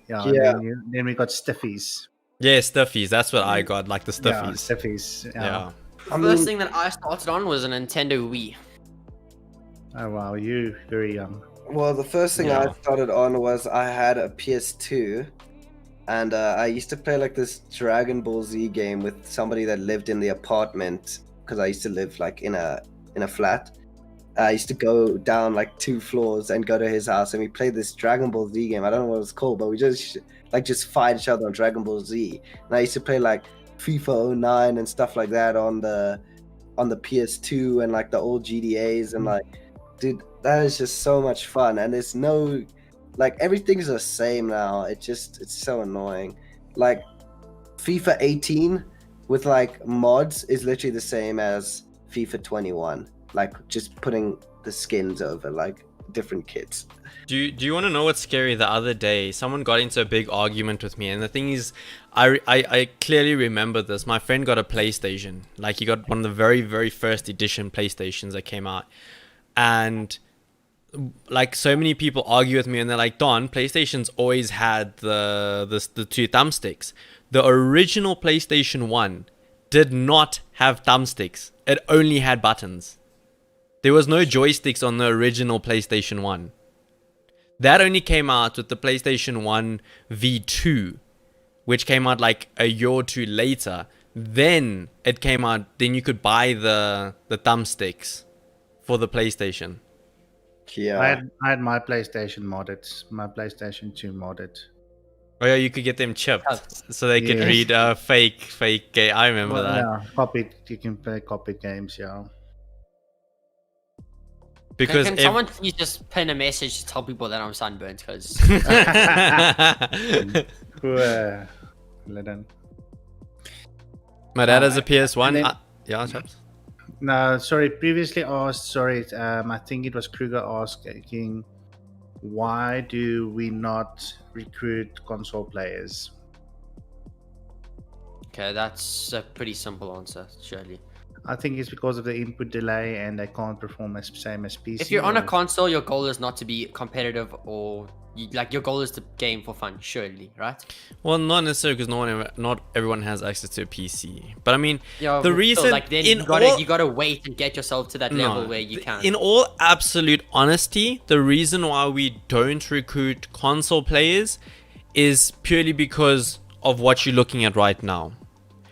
Yeah. Yeah. Then we got stiffies. Yeah, stuffies. That's what I got, like the Yeah, stuffies. stiffies. Yeah. The first thing that I started on was a Nintendo Wii. Oh wow, you very young. Well, the first thing Yeah. I started on was I had a PS2, and I used to play like this Dragon Ball Z game with somebody that lived in the apartment, because I used to live like in a flat. I used to go down like 2 floors and go to his house, and we played this Dragon Ball Z game. I don't know what it's called, but we just fight each other on Dragon Ball Z. And I used to play like FIFA 09 and stuff like that on the PS2 and like the old GDAs, and like, dude, that is just so much fun. And there's no, like, everything's the same now. It's so annoying. Like FIFA 18 with like mods is literally the same as FIFA 21. Like just putting the skins over. Like different kids. Do you want to know what's scary? The other day, someone got into a big argument with me, and the thing is, I clearly remember this. My friend got a PlayStation. Like, he got one of the very, very first edition PlayStations that came out. And, like, so many people argue with me, and they're like, Don, PlayStation's always had the two thumbsticks. The original PlayStation 1 did not have thumbsticks. It only had buttons. There was no joysticks on the original PlayStation 1. That only came out with the PlayStation 1 V2, which came out like a year or two later. Then it came out, then you could buy the thumbsticks for the PlayStation. Yeah. I had my PlayStation modded, my PlayStation 2 modded. Oh yeah, you could get them chipped so they could Yes. read fake game. I remember that. Yeah, copied. You can play copied games. Yeah. Because Can someone please just pin a message to tell people that I'm sunburnt? Because Leden. my dad has a and PS1. then- Yeah, chaps. No, sorry. Previously asked. Sorry. I think it was Kruger asking, why do we not recruit console players? okay, that's a pretty simple answer, surely. I think it's because of the input delay and they can't perform as same as PC. If you're on a or- console, your goal is not to be competitive or your goal is to game for fun, surely, right? Well, not necessarily, because not everyone has access to a PC. But I mean, Yeah, the but reason still, like then in you gotta wait and get yourself to that level where you can. In all absolute honesty, the reason why we don't recruit console players is purely because of what you're looking at right now.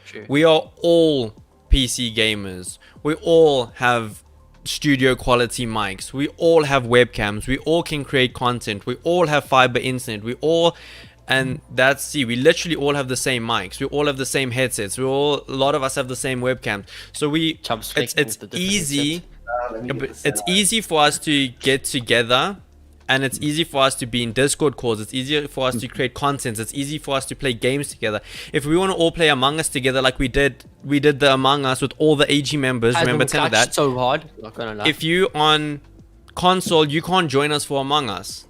True. We are all PC gamers. We all have studio quality mics. We all have webcams. We all can create content. We all have fiber internet. We literally all have the same mics. We all have the same headsets. A lot of us have the same webcams. So Chubb's flexing it's with the different easy. headsets. It's easy for us to get together, and it's easy for us to be in Discord calls. It's easier for us to create content. It's easy for us to play games together. If we want to all play Among Us together, like we did the Among Us with all the AG members. Hasn't Remember telling clutched that? so hard. Not gonna lie. If you on console, you can't join us for Among Us,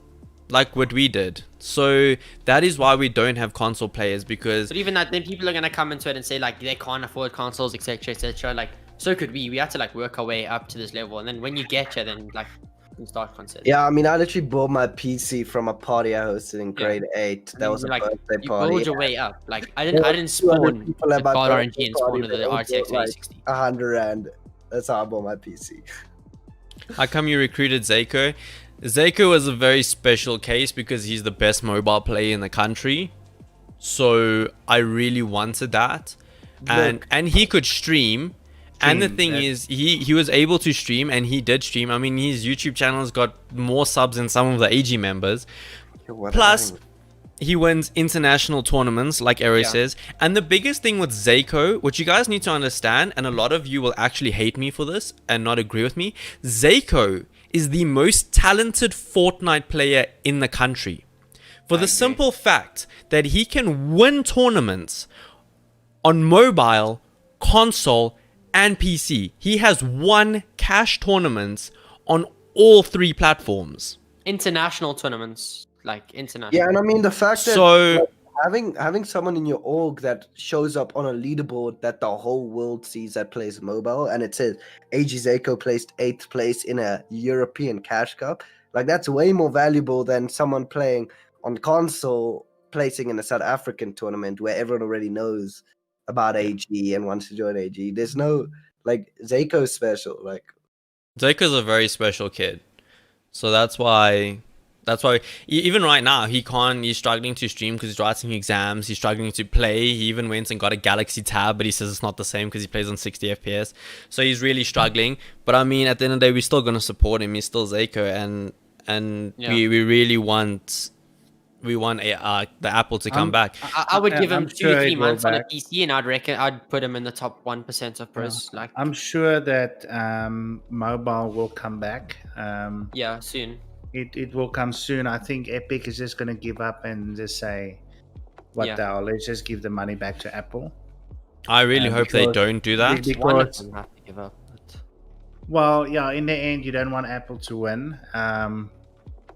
like what we did. So that is why we don't have console players, because But even that, then people are gonna come into it and say like they can't afford consoles, etc., etc. Like, so could we? We have to like work our way up to this level, and then when you get here, then like you can start considering. Yeah, I mean, I literally bought my PC from a party I hosted in grade 8. I That mean, was a like, birthday you party. build your way up. Like I didn't spawn people at with my God birthday RNG and spawn party, into the they all RTX bought, like, 2060. 100 rand. That's how I bought my PC. how come you recruited Zako? Zako was a very special case because he's the best mobile player in the country. So I really wanted that. And he could stream. And the thing is, he was able to stream, and he did stream. I mean, his YouTube channel's got more subs than some of the AG members. Plus, he wins international tournaments, like Ero says. And the biggest thing with Zako, which you guys need to understand, and a lot of you will actually hate me for this and not agree with me, Zako is the most talented Fortnite player in the country. For the simple fact that he can win tournaments on mobile, console, and PC. He has won cash tournaments on all three platforms. International tournaments, like international. Yeah, and I mean, the fact that So having someone in your org that shows up on a leaderboard that the whole world sees that plays mobile, and it says AG Zako placed 8th place in a European Cash Cup, like that's way more valuable than someone playing on console placing in a South African tournament where everyone already knows about AG and wants to join AG. There's no, like, Zako's special. Like, Zako's a very special kid. So that's why even right now he's struggling to stream because he's writing exams. He's struggling to play. He even went and got a Galaxy Tab, but he says it's not the same because he plays on 60 FPS. So he's really struggling. But I mean, at the end of the day, we're still gonna support him. He's still Zako, and we really want the Apple to come back. I would give him I'm 2 sure to 3 he'd go months on a back. PC, and I'd put him in the top 1% of pros. Like, I'm sure that mobile will come back. yeah, soon. It will come soon. I think Epic is just going to give up and just say, what Yeah. the hell, let's just give the money back to Apple. I really hope they because- don't do that. because- One of them have to give up. But Well, yeah, in the end, you don't want Apple to win.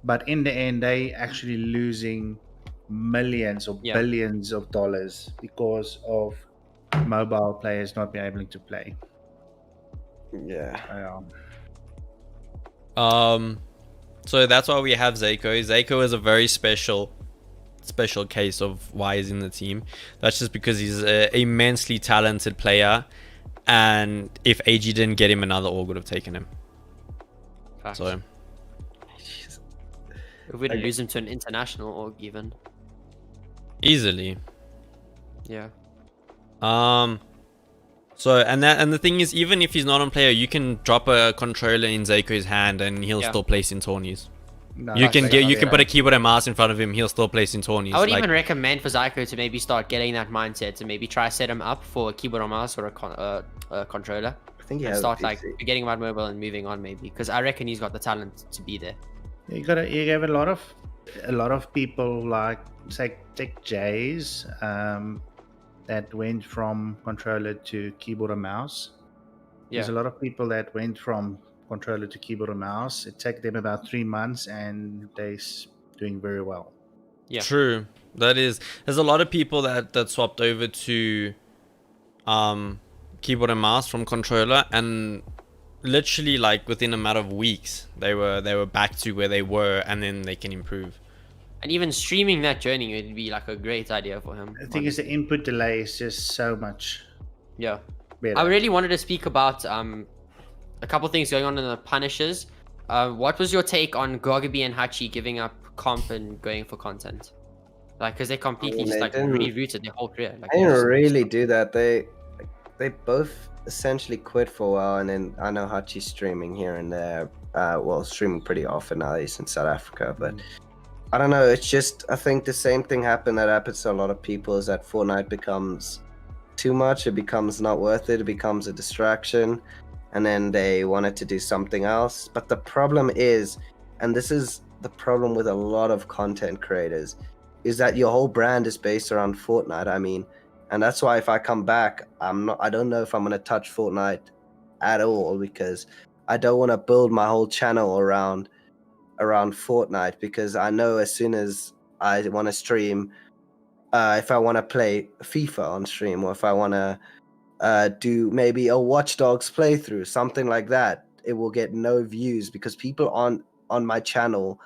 But in the end, they actually losing millions or Yeah. billions of dollars because of mobile players not being able to play. Yeah. So that's why we have Zako. Zako is a very special case of why he's in the team. That's just because he's an immensely talented player, and if AG didn't get him, another org would have taken him. Facts. So If we didn't lose him to an international org even. easily. Yeah. So and the thing is, even if he's not on player, you can drop a controller in Zako's hand and he'll still place in tourneys. No, You that's can put a keyboard and mouse in front of him, he'll still place in tourneys. I would even recommend for Zyko to maybe start getting that mindset to maybe try set him up for a keyboard or mouse or a controller. I think he And has start a like PC. forgetting about mobile and moving on maybe, because I reckon he's got the talent to be there. You have a lot of people like take Jays that went from controller to keyboard and mouse. Yeah. There's a lot of people that went from controller to keyboard and mouse. It took them about 3 months, and they're doing very well. Yeah. True. There's a lot of people that swapped over to keyboard and mouse from controller, and literally like within a matter of weeks they were back to where they were, and then they can improve. And even streaming that journey would be like a great idea for him. I think it's the input delay is just so much Yeah. better. I really wanted to speak about a couple things going on in the Punishers. What was your take on Gogaby and Hachi giving up comp and going for content? Like, because they completely just like rerouted their whole career. Like, They didn't really do that. They both essentially quit for a while, and then I know Hachi's streaming here and there. Well, streaming pretty often now. He's in South Africa, but I don't know. It's just, I think the same thing that happens to a lot of people, is that Fortnite becomes too much. It becomes not worth it. It becomes a distraction, and then they wanted to do something else. But the problem is, and this is the problem with a lot of content creators, is that your whole brand is based around Fortnite. I mean, and that's why if I come back, I don't know if I'm going to touch Fortnite at all, because I don't want to build my whole channel around Fortnite, because I know as soon as I want to stream, if I want to play FIFA on stream, or if I want to do maybe a Watch Dogs playthrough, something like that, it will get no views, because people aren't on my channel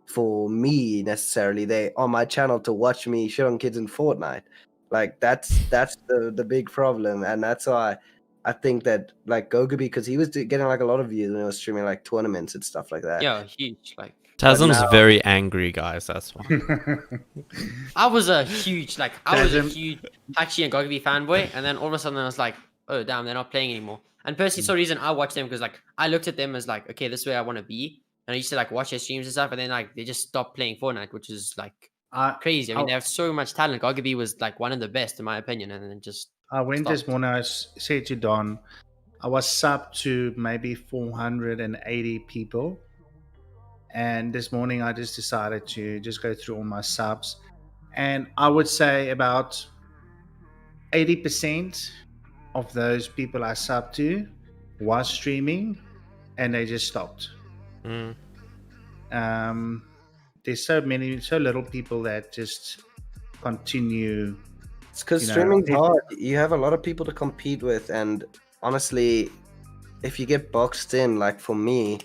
for me necessarily. They on my channel to watch me shit on kids in Fortnite. Like that's the big problem, and that's why I think that like Gogaby, because he was getting like a lot of views when he was streaming like tournaments and stuff like that. Yeah, huge. Like, Tasm's very angry, guys. That's why. I was a huge Hachi and Gogaby fanboy, and then all of a sudden I was like, oh damn, they're not playing anymore. And personally, so the reason I watched them, because like I looked at them as like, okay, this is where I want to be, and I used to like watch their streams and stuff, and then like they just stopped playing Fortnite, which is like crazy. I mean, they have so much talent. Gogaby was like one of the best in my opinion, and then just I went stopped. this morning, I said to Don, I was sub to maybe 480 people. And this morning I just decided to just go through all my subs. And I would say about 80% of those people I subbed to was streaming, and they just stopped. There's so little people that just continue. It's because streaming's hard. You have a lot of people to compete with, and honestly, if you get boxed in, like for me,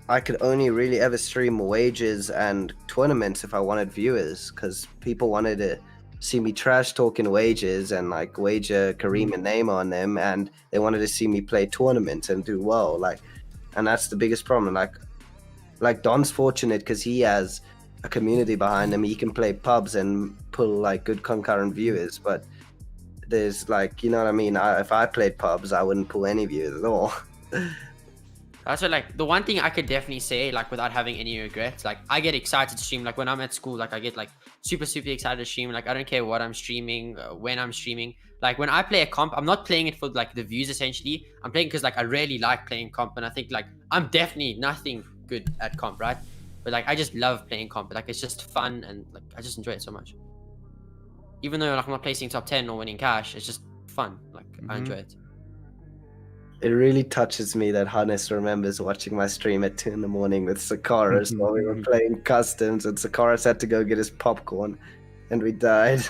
I could only really ever stream wages and tournaments if I wanted viewers, because people wanted to see me trash talking wages and like wager Kareem and Neymar on them, and they wanted to see me play tournaments and do well. Like, and that's the biggest problem. Like Don's fortunate because he has a community behind him. He can play pubs and pull like good concurrent viewers, but there's like, you know what I mean? If I played pubs, I wouldn't pull any viewers at all. So like the one thing I could definitely say, like without having any regrets, like I get excited to stream. Like when I'm at school, like I get like super excited to stream. Like I don't care what I'm streaming, when I'm streaming. Like when I play a comp, I'm not playing it for like the views essentially. I'm playing because like I really like playing comp, and I think like I'm definitely nothing good at comp, right? But like I just love playing comp. Like it's just fun, and like I just enjoy it so much. Even though like I'm not placing top 10 or winning cash, it's just fun. Like I enjoy it. it really touches me that Hannes remembers watching my stream at 2 in the morning with Sakaras while we were playing customs, and Sakaras had to go get his popcorn, and we died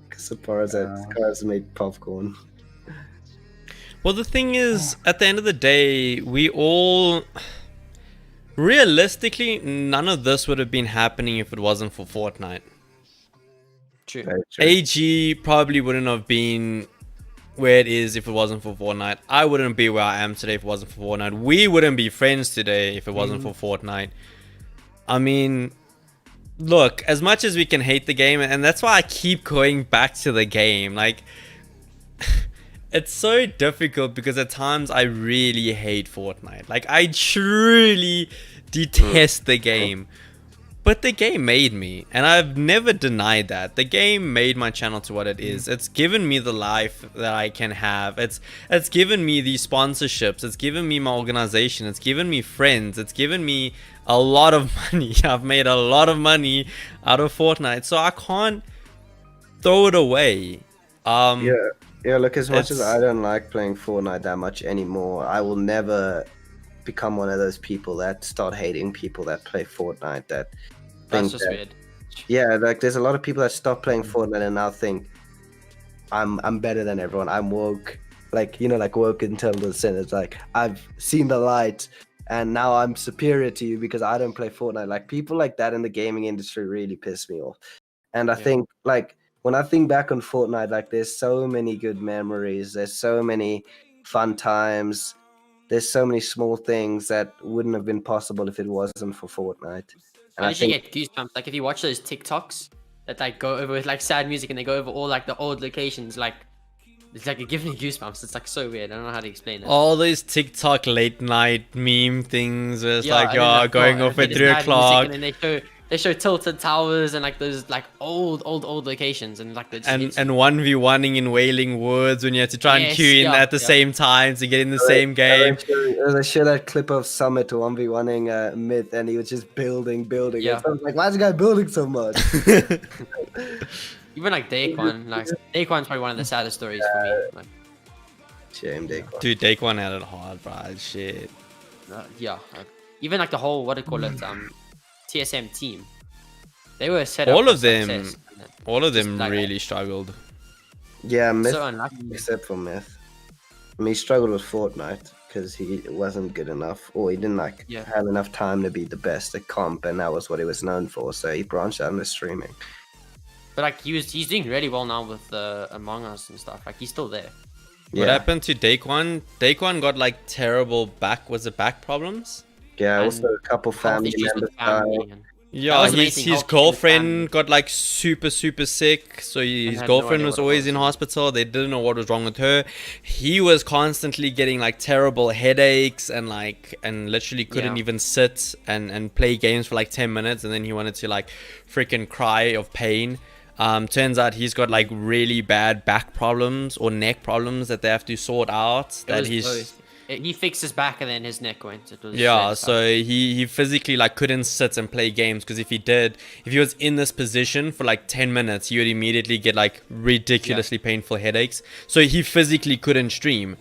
because Sakaras made popcorn. Well, the thing is, at the end of the day, we all... Realistically, none of this would have been happening if it wasn't for Fortnite. True. Very true. AG probably wouldn't have been where it is if it wasn't for Fortnite. I wouldn't be where I am today if it wasn't for Fortnite. We wouldn't be friends today if it wasn't for Fortnite. I mean, look, as much as we can hate the game, and that's why I keep going back to the game, like... It's so difficult because at times I really hate Fortnite. Like, I truly detest the game. But the game made me, and I've never denied that. The game made my channel to what it is. It's given me the life that I can have. It's given me these sponsorships. It's given me my organization. It's given me friends. It's given me a lot of money. I've made a lot of money out of Fortnite, so I can't throw it away. Yeah, look, as much as I don't like playing Fortnite that much anymore, I will never become one of those people that start hating people that play Fortnite. That's just weird. Yeah, like there's a lot of people that stop playing Fortnite and now think I'm better than everyone. I'm woke, like, you know, like woke until the sin. It's like I've seen the light and now I'm superior to you because I don't play Fortnite. Like people like that in the gaming industry really piss me off. And I think like when I think back on Fortnite, like there's so many good memories. There's so many fun times. There's so many small things that wouldn't have been possible if it wasn't for Fortnite. And I think get goosebumps. Like if you watch those TikToks that like go over with like sad music and they go over all like the old locations, like it's like it gives me goosebumps. It's like so weird. I don't know how to explain it. All those TikTok late night meme things where it's like, and then, oh, going off at 3 o'clock. And then they show tilted towers and like those like old locations and like and 1v1ing in Wailing Woods when you have to try and queue in at the same time to get in the same game. They show that clip of Summit 1v1ing Myth and he was just building. Yeah. So I was like, why is the guy building so much? Even like Daquan, Daquan's probably one of the saddest stories for me. Like, shame, Daquan. Dude, Daquan had it hard, bro. Shit. Even like the whole TSM team, they were set up. All of them like, really struggled. Yeah, Myth, so unlucky. except for Myth. I mean, he struggled with Fortnite because he wasn't good enough, or he didn't have enough time to be the best at comp, and that was what he was known for. So he branched out into streaming. But like he's doing really well now with Among Us and stuff. Like he's still there. What happened to Daquan? Daquan got like terrible back problems. Yeah, also a couple family members died. Yeah, his girlfriend got like super sick, so his girlfriend was always in hospital. They didn't know what was wrong with her. He was constantly getting like terrible headaches and literally couldn't even sit and play games for like 10 minutes, and then he wanted to like freaking cry of pain. Turns out he's got like really bad back problems or neck problems that they have to sort out. He fixed his back and then his neck went. So he physically like couldn't sit and play games because if he was in this position for like 10 minutes, he would immediately get like ridiculously painful headaches. So he physically couldn't stream.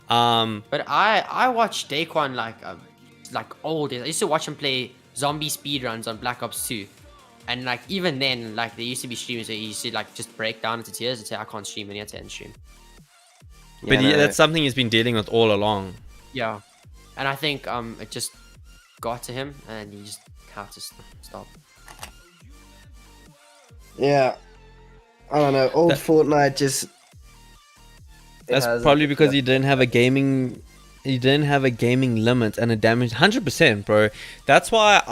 But I watched Daquan like old days. I used to watch him play zombie speedruns on Black Ops 2. And like even then, like there used to be streamers that he used to like just break down into tears and say, I can't stream, and he had to end stream. But that's something he's been dealing with all along. Yeah, and I think it just got to him, and he just had to stop. Yeah, I don't know. Old Fortnite just. That's probably because he didn't have a gaming. He didn't have a gaming limit and a damage 100%, bro. That's why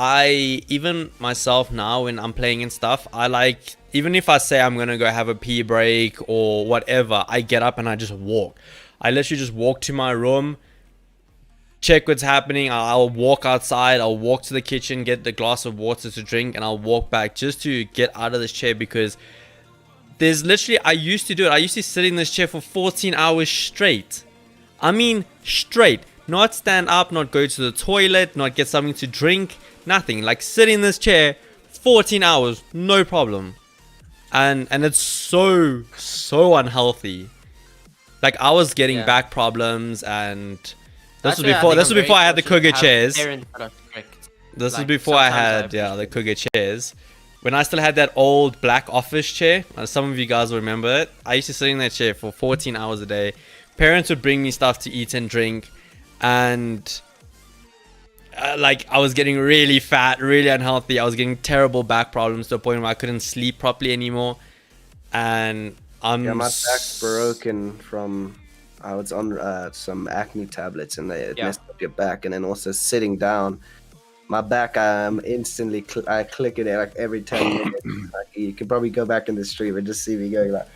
even myself now when I'm playing and stuff, I like, even if I say I'm gonna go have a pee break or whatever, I get up and I just walk. I literally just walk to my room, check what's happening. I'll walk outside, I'll walk to the kitchen, get the glass of water to drink, and I'll walk back just to get out of this chair, because there's literally, I used to do it. I used to sit in this chair for 14 hours straight. I mean, straight. Not stand up, not go to the toilet, not get something to drink, nothing. Like sit in this chair 14 hours, no problem. And it's so unhealthy. Like I was getting Yeah. back problems, and this That's was where I before. think This was I'm very before I had the fortunate to Cougar have chairs. parents that are strict. This was Like, before I sometimes I had the appreciate Cougar chairs. When I still had that old black office chair, some of you guys will remember it. I used to sit in that chair for 14 hours a day. Parents would bring me stuff to eat and drink, and like I was getting really fat, really unhealthy. I was getting terrible back problems to a point where I couldn't sleep properly anymore. And Yeah, my back's broken from I was on some acne tablets, and they Yeah. messed up your back. And then also sitting down, my back instantly I click it like every 10 minutes. Like, you can probably go back in the stream and just see me going like,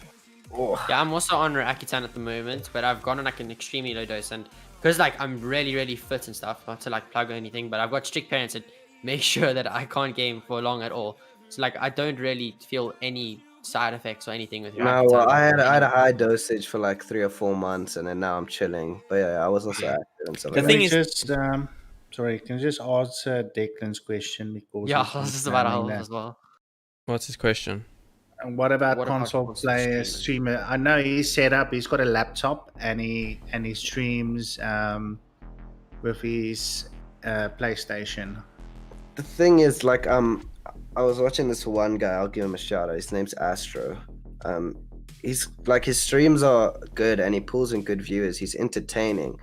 oh. Yeah, I'm also on Accutane at the moment, but I've gone on like an extremely low dose, and because like I'm really fit and stuff, not to like plug or anything, but I've got strict parents that make sure that I can't game for long at all. So like I don't really feel any side effects or anything with your No, Accutane. well, I had a high dosage for like 3 or 4 months, and then now I'm chilling. But yeah, I was also active and stuff. The like thing that. is- just sorry, can you just answer Declan's question because Yeah, he's I was just about to confirming help that. as well. What's his question? And what about What about console console player streaming? streamer? I know he's set up. He's got a laptop and he streams with his PlayStation. The thing is, like, I was watching this one guy. I'll give him a shout out. His name's Astro. He's like, his streams are good and he pulls in good viewers. He's entertaining.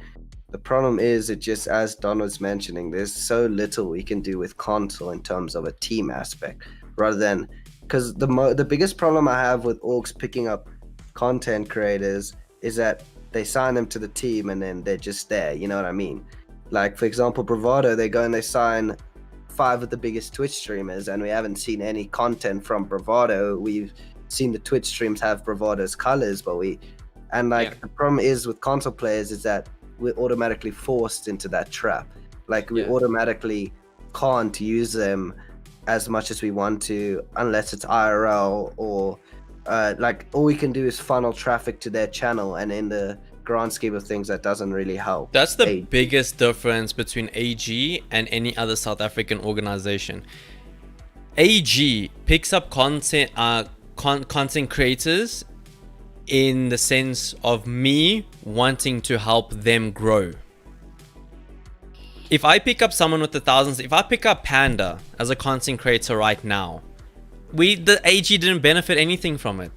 The problem is, it just, as Don was mentioning, there's so little we can do with console in terms of a team aspect, rather than, because the biggest problem I have with orgs picking up content creators is that they sign them to the team and then they're just there. You know what I mean? Like, for example, Bravado, they go and they sign 5 of the biggest Twitch streamers, and we haven't seen any content from Bravado. We've seen the Twitch streams have Bravado's colors, but the problem is with console players is that we're automatically forced into that trap. Like, we automatically can't use them as much as we want to unless it's IRL, or like all we can do is funnel traffic to their channel, and in the grand scheme of things that doesn't really help. That's the biggest difference between AG and any other South African organization. AG picks up content content creators in the sense of me wanting to help them grow. If I pick up someone with the thousands, if I pick up Panda as a content creator right now, the AG didn't benefit anything from it.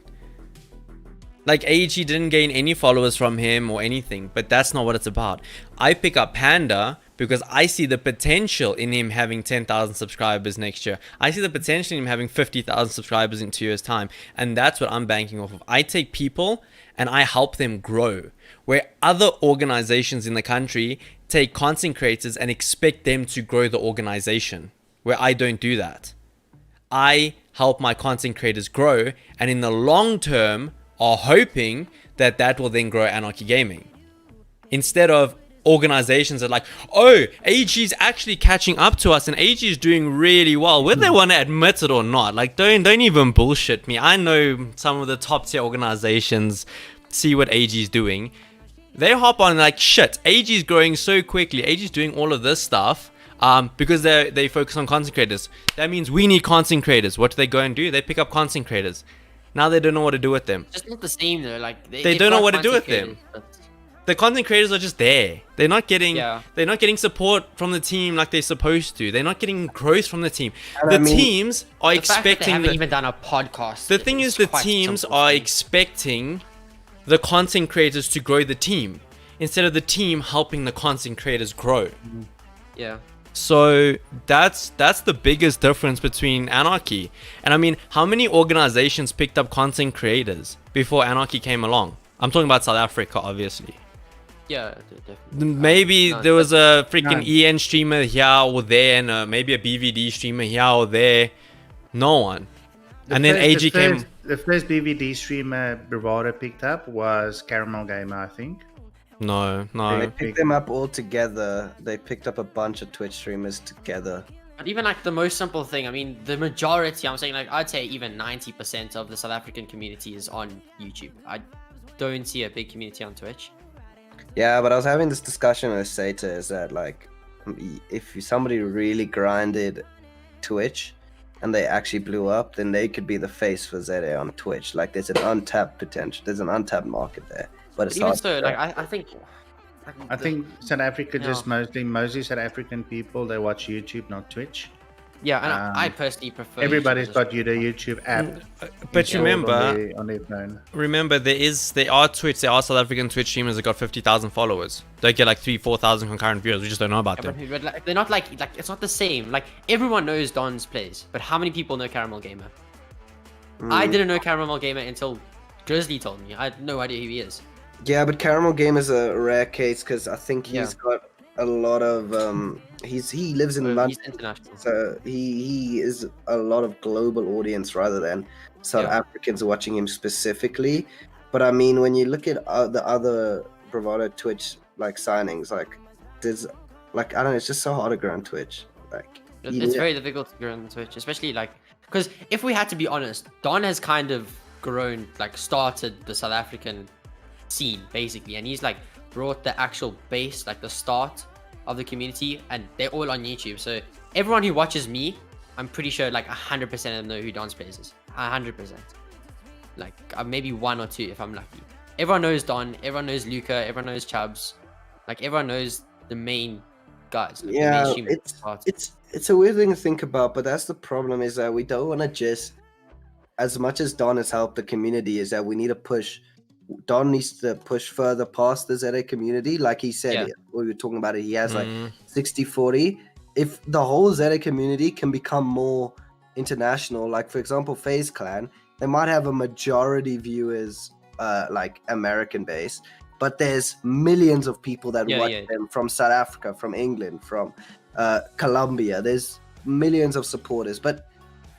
Like, AG didn't gain any followers from him or anything, but that's not what it's about. I pick up Panda because I see the potential in him having 10,000 subscribers next year. I see the potential in him having 50,000 subscribers in 2 years' time. And that's what I'm banking off of. I take people and I help them grow. Where other organizations in the country take content creators and expect them to grow the organization. Where I don't do that. I help my content creators grow, and in the long term are hoping that that will then grow Anarchy Gaming. Instead of organizations that are like, oh, AG is actually catching up to us and AG is doing really well, whether they want to admit it or not. Like, don't even bullshit me. I know some of the top tier organizations see what AG is doing. They hop on like, shit, AG is growing so quickly. AG is doing all of this stuff because they focus on content creators. That means we need content creators. What do they go and do? They pick up content creators. Now they don't know what to do with them. Just not the same though. Like They don't know what to do with them. The content creators are just there. They're not getting support from the team like they're supposed to. They're not getting growth from the team. Teams are expecting. They haven't even done a podcast. The thing is, the teams are expecting the content creators to grow the team instead of the team helping the content creators grow. Yeah. So that's the biggest difference between Anarchy. And I mean, how many organizations picked up content creators before Anarchy came along? I'm talking about South Africa, obviously. Yeah, definitely. Maybe there was a freaking EN streamer here or there, and maybe a BVD streamer here or there. No one. And then AG came. The first BVD streamer Bravado picked up was Caramel Gamer, I think. No. They picked them up all together. They picked up a bunch of Twitch streamers together. But even like the most simple thing, I mean, the majority, I'm saying like, I'd say even 90% of the South African community is on YouTube. I don't see a big community on Twitch. Yeah, but I was having this discussion with Sata, is that like, if somebody really grinded Twitch and they actually blew up, then they could be the face for ZA on Twitch. Like, there's an untapped potential. There's an untapped market there. But it's even hard. so, like I think. I think South Africa Yeah. just mostly South African people. They watch YouTube, not Twitch. Yeah, and I Um, personally prefer. Everybody's YouTube got the YouTube app. But installed remember, on their phone. there are South African Twitch streamers that got 50,000 followers. They get like 3,000-4,000 concurrent viewers. We just don't know about them. But like, they're not like it's not the same. Like everyone knows Don's plays, but how many people know Caramel Gamer? I didn't know Caramel Gamer until Grizzly told me. I had no idea who he is. Yeah, but Caramel Game is a rare case because I think he's Yeah. got a lot of he lives in He's London, international. so he is a lot of global audience rather than South Yeah. Africans watching him specifically. But I mean, when you look at the other Bravado Twitch like signings, like there's like I don't know, it's just so hard to grow on Twitch. Like It's very difficult to grow on Twitch, especially like because if we had to be honest, Don has kind of grown, like started the South African scene basically, and he's like brought the actual base, like the start of the community, and they're all on YouTube. So everyone who watches me, I'm pretty sure like 100% of them know who Don's plays is. 100%. Like maybe one or two if I'm lucky. Everyone knows Don, everyone knows Luca, everyone knows Chubbs, like everyone knows the main guys. Like, the yeah, mainstream stars. it's a weird thing to think about, but that's the problem is that we don't want to just as much as Don has helped the community is that we need to push. Don needs to push further past the ZA community. Like he said, we were talking about it, he has like 60-40. If the whole ZA community can become more international, like for example, FaZe Clan, they might have a majority viewers like American based, but there's millions of people that watch them from South Africa, from England, from Colombia. There's millions of supporters, but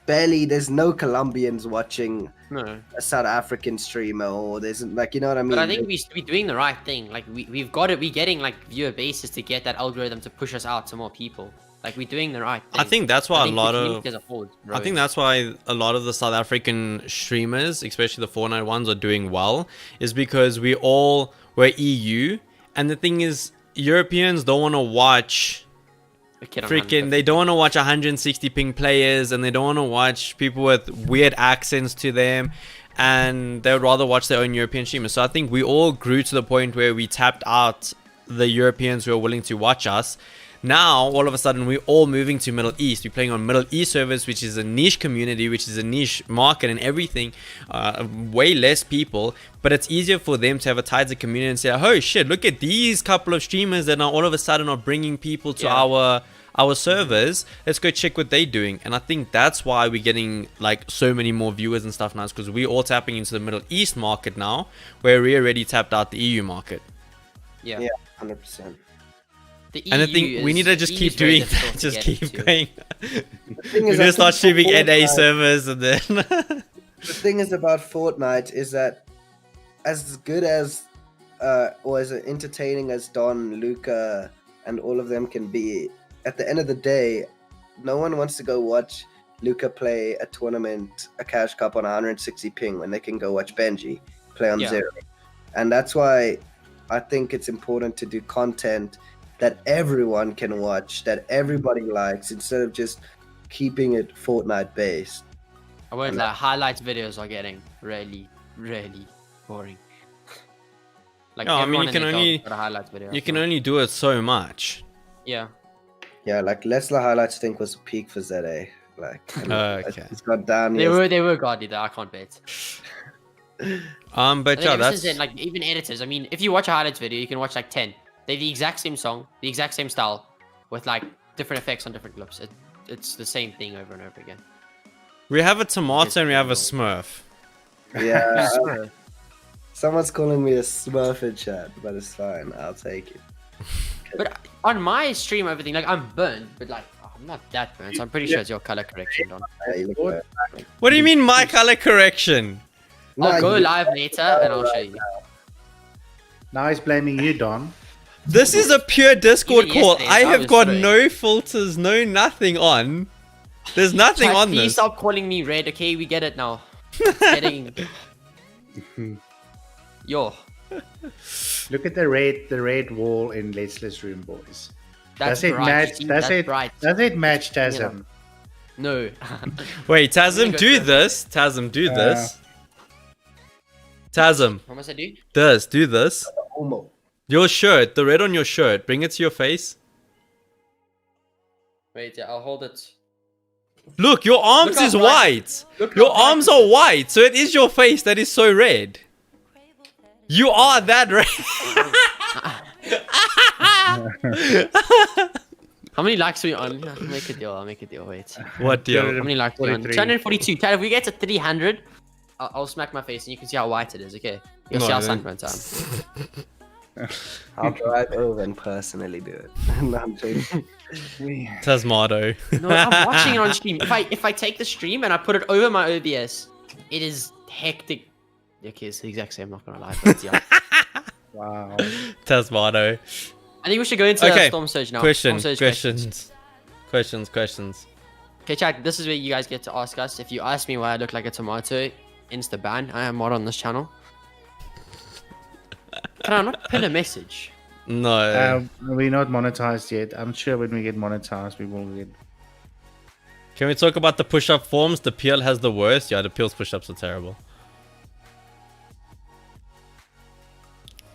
there's no Colombians watching a South African streamer, or there's like, you know what I mean? But I think we're doing the right thing. Like we've got it. We're getting like viewer bases to get that algorithm to push us out to more people. Like we're doing the right thing. I think that's why I think that's why a lot of the South African streamers, especially the Fortnite ones, are doing well, is because we're EU, and the thing is, Europeans don't want to watch they don't want to watch 160 ping players, and they don't want to watch people with weird accents to them, and they would rather watch their own European streamers. So I think we all grew to the point where we tapped out the Europeans who are willing to watch us. Now all of a sudden we're all moving to Middle East. We're playing on Middle East servers, which is a niche community, which is a niche market and everything, way less people, but it's easier for them to have a tighter community and say, oh shit, look at these couple of streamers that are all of a sudden are bringing people to our servers. Let's go check what they're doing. And I think that's why we're getting like so many more viewers and stuff now, is because we're all tapping into the Middle East market now, where we already tapped out the EU market. Yeah, 100%. And I think we need to just keep doing that. Just keep going. We're gonna start streaming NA servers, and then the thing is about Fortnite is that as good as or as entertaining as Don, Luca, and all of them can be, at the end of the day, no one wants to go watch Luca play a tournament, a cash cup on 160 ping when they can go watch Benji play on 0. And that's why I think it's important to do content that everyone can watch, that everybody likes, instead of just keeping it Fortnite based. I won't lie, highlights videos are getting really, really boring. Like, no, I mean, you can only do it so much. Yeah, like Leslie highlights, I think, was a peak for ZA. Like, okay, it's got down. They were godly though. I can't bet. But yeah, that's then, like even editors. I mean, if you watch a highlights video, you can watch like 10. They're the exact same song, the exact same style, with like different effects on different clips. It's the same thing over and over again. We have a tomato and we have a Smurf. Yeah. Someone's calling me a Smurf in chat, but it's fine. I'll take it. But on my stream, everything, like I'm burned, but like I'm not that burnt. So I'm pretty sure it's your color correction, Don. What do you mean my color correction? I'll go live later and I'll show you. Now he's blaming you, Don. This is a pure Discord Even call. yesterday, I I have was got throwing. no filters, no nothing on. There's nothing on Please this. stop calling me red, okay? We get it now. It's getting... Yo. Look at the red wall in Leslie's room, boys. That's Does it bright. match? See, Does that's it? bright. Does it match Tasm? No. Wait, Tasm, go do first. this. Tasm, do this. Tasm, What must I do? do this. Homo. Your shirt, the red on your shirt, bring it to your face. Wait, yeah, I'll hold it. Look, your arms Look how is bright- white. Look Your how bright arms it are is. white, so it is your face that is so red. You are that red. How many likes are we on? I'll make a deal. I'll make a deal. Wait. What deal? How many likes are we on? 43. 242. Chad, if we get to 300, I'll smack my face and you can see how white it is. Okay. You'll No, see how then- sunburnt I am. I'll drive over and personally do it. No, I'm joking. Tasmado. No, I'm watching it on stream. If I take the stream and I put it over my OBS, it is hectic. Okay, it's the exact same. I'm not gonna lie. But yeah. Wow. Tasmado. I think we should go into Okay, Storm Surge now. Questions, Storm Surge questions. Okay, chat. This is where you guys get to ask us. If you ask me why I look like a tomato, insta ban. I am mod on this channel. Can I not pin a message? No. We're not monetized yet. I'm sure when we get monetized, we will get. Can we talk about the push-up forms? The Peel has the worst. Yeah, the Peel's push-ups are terrible.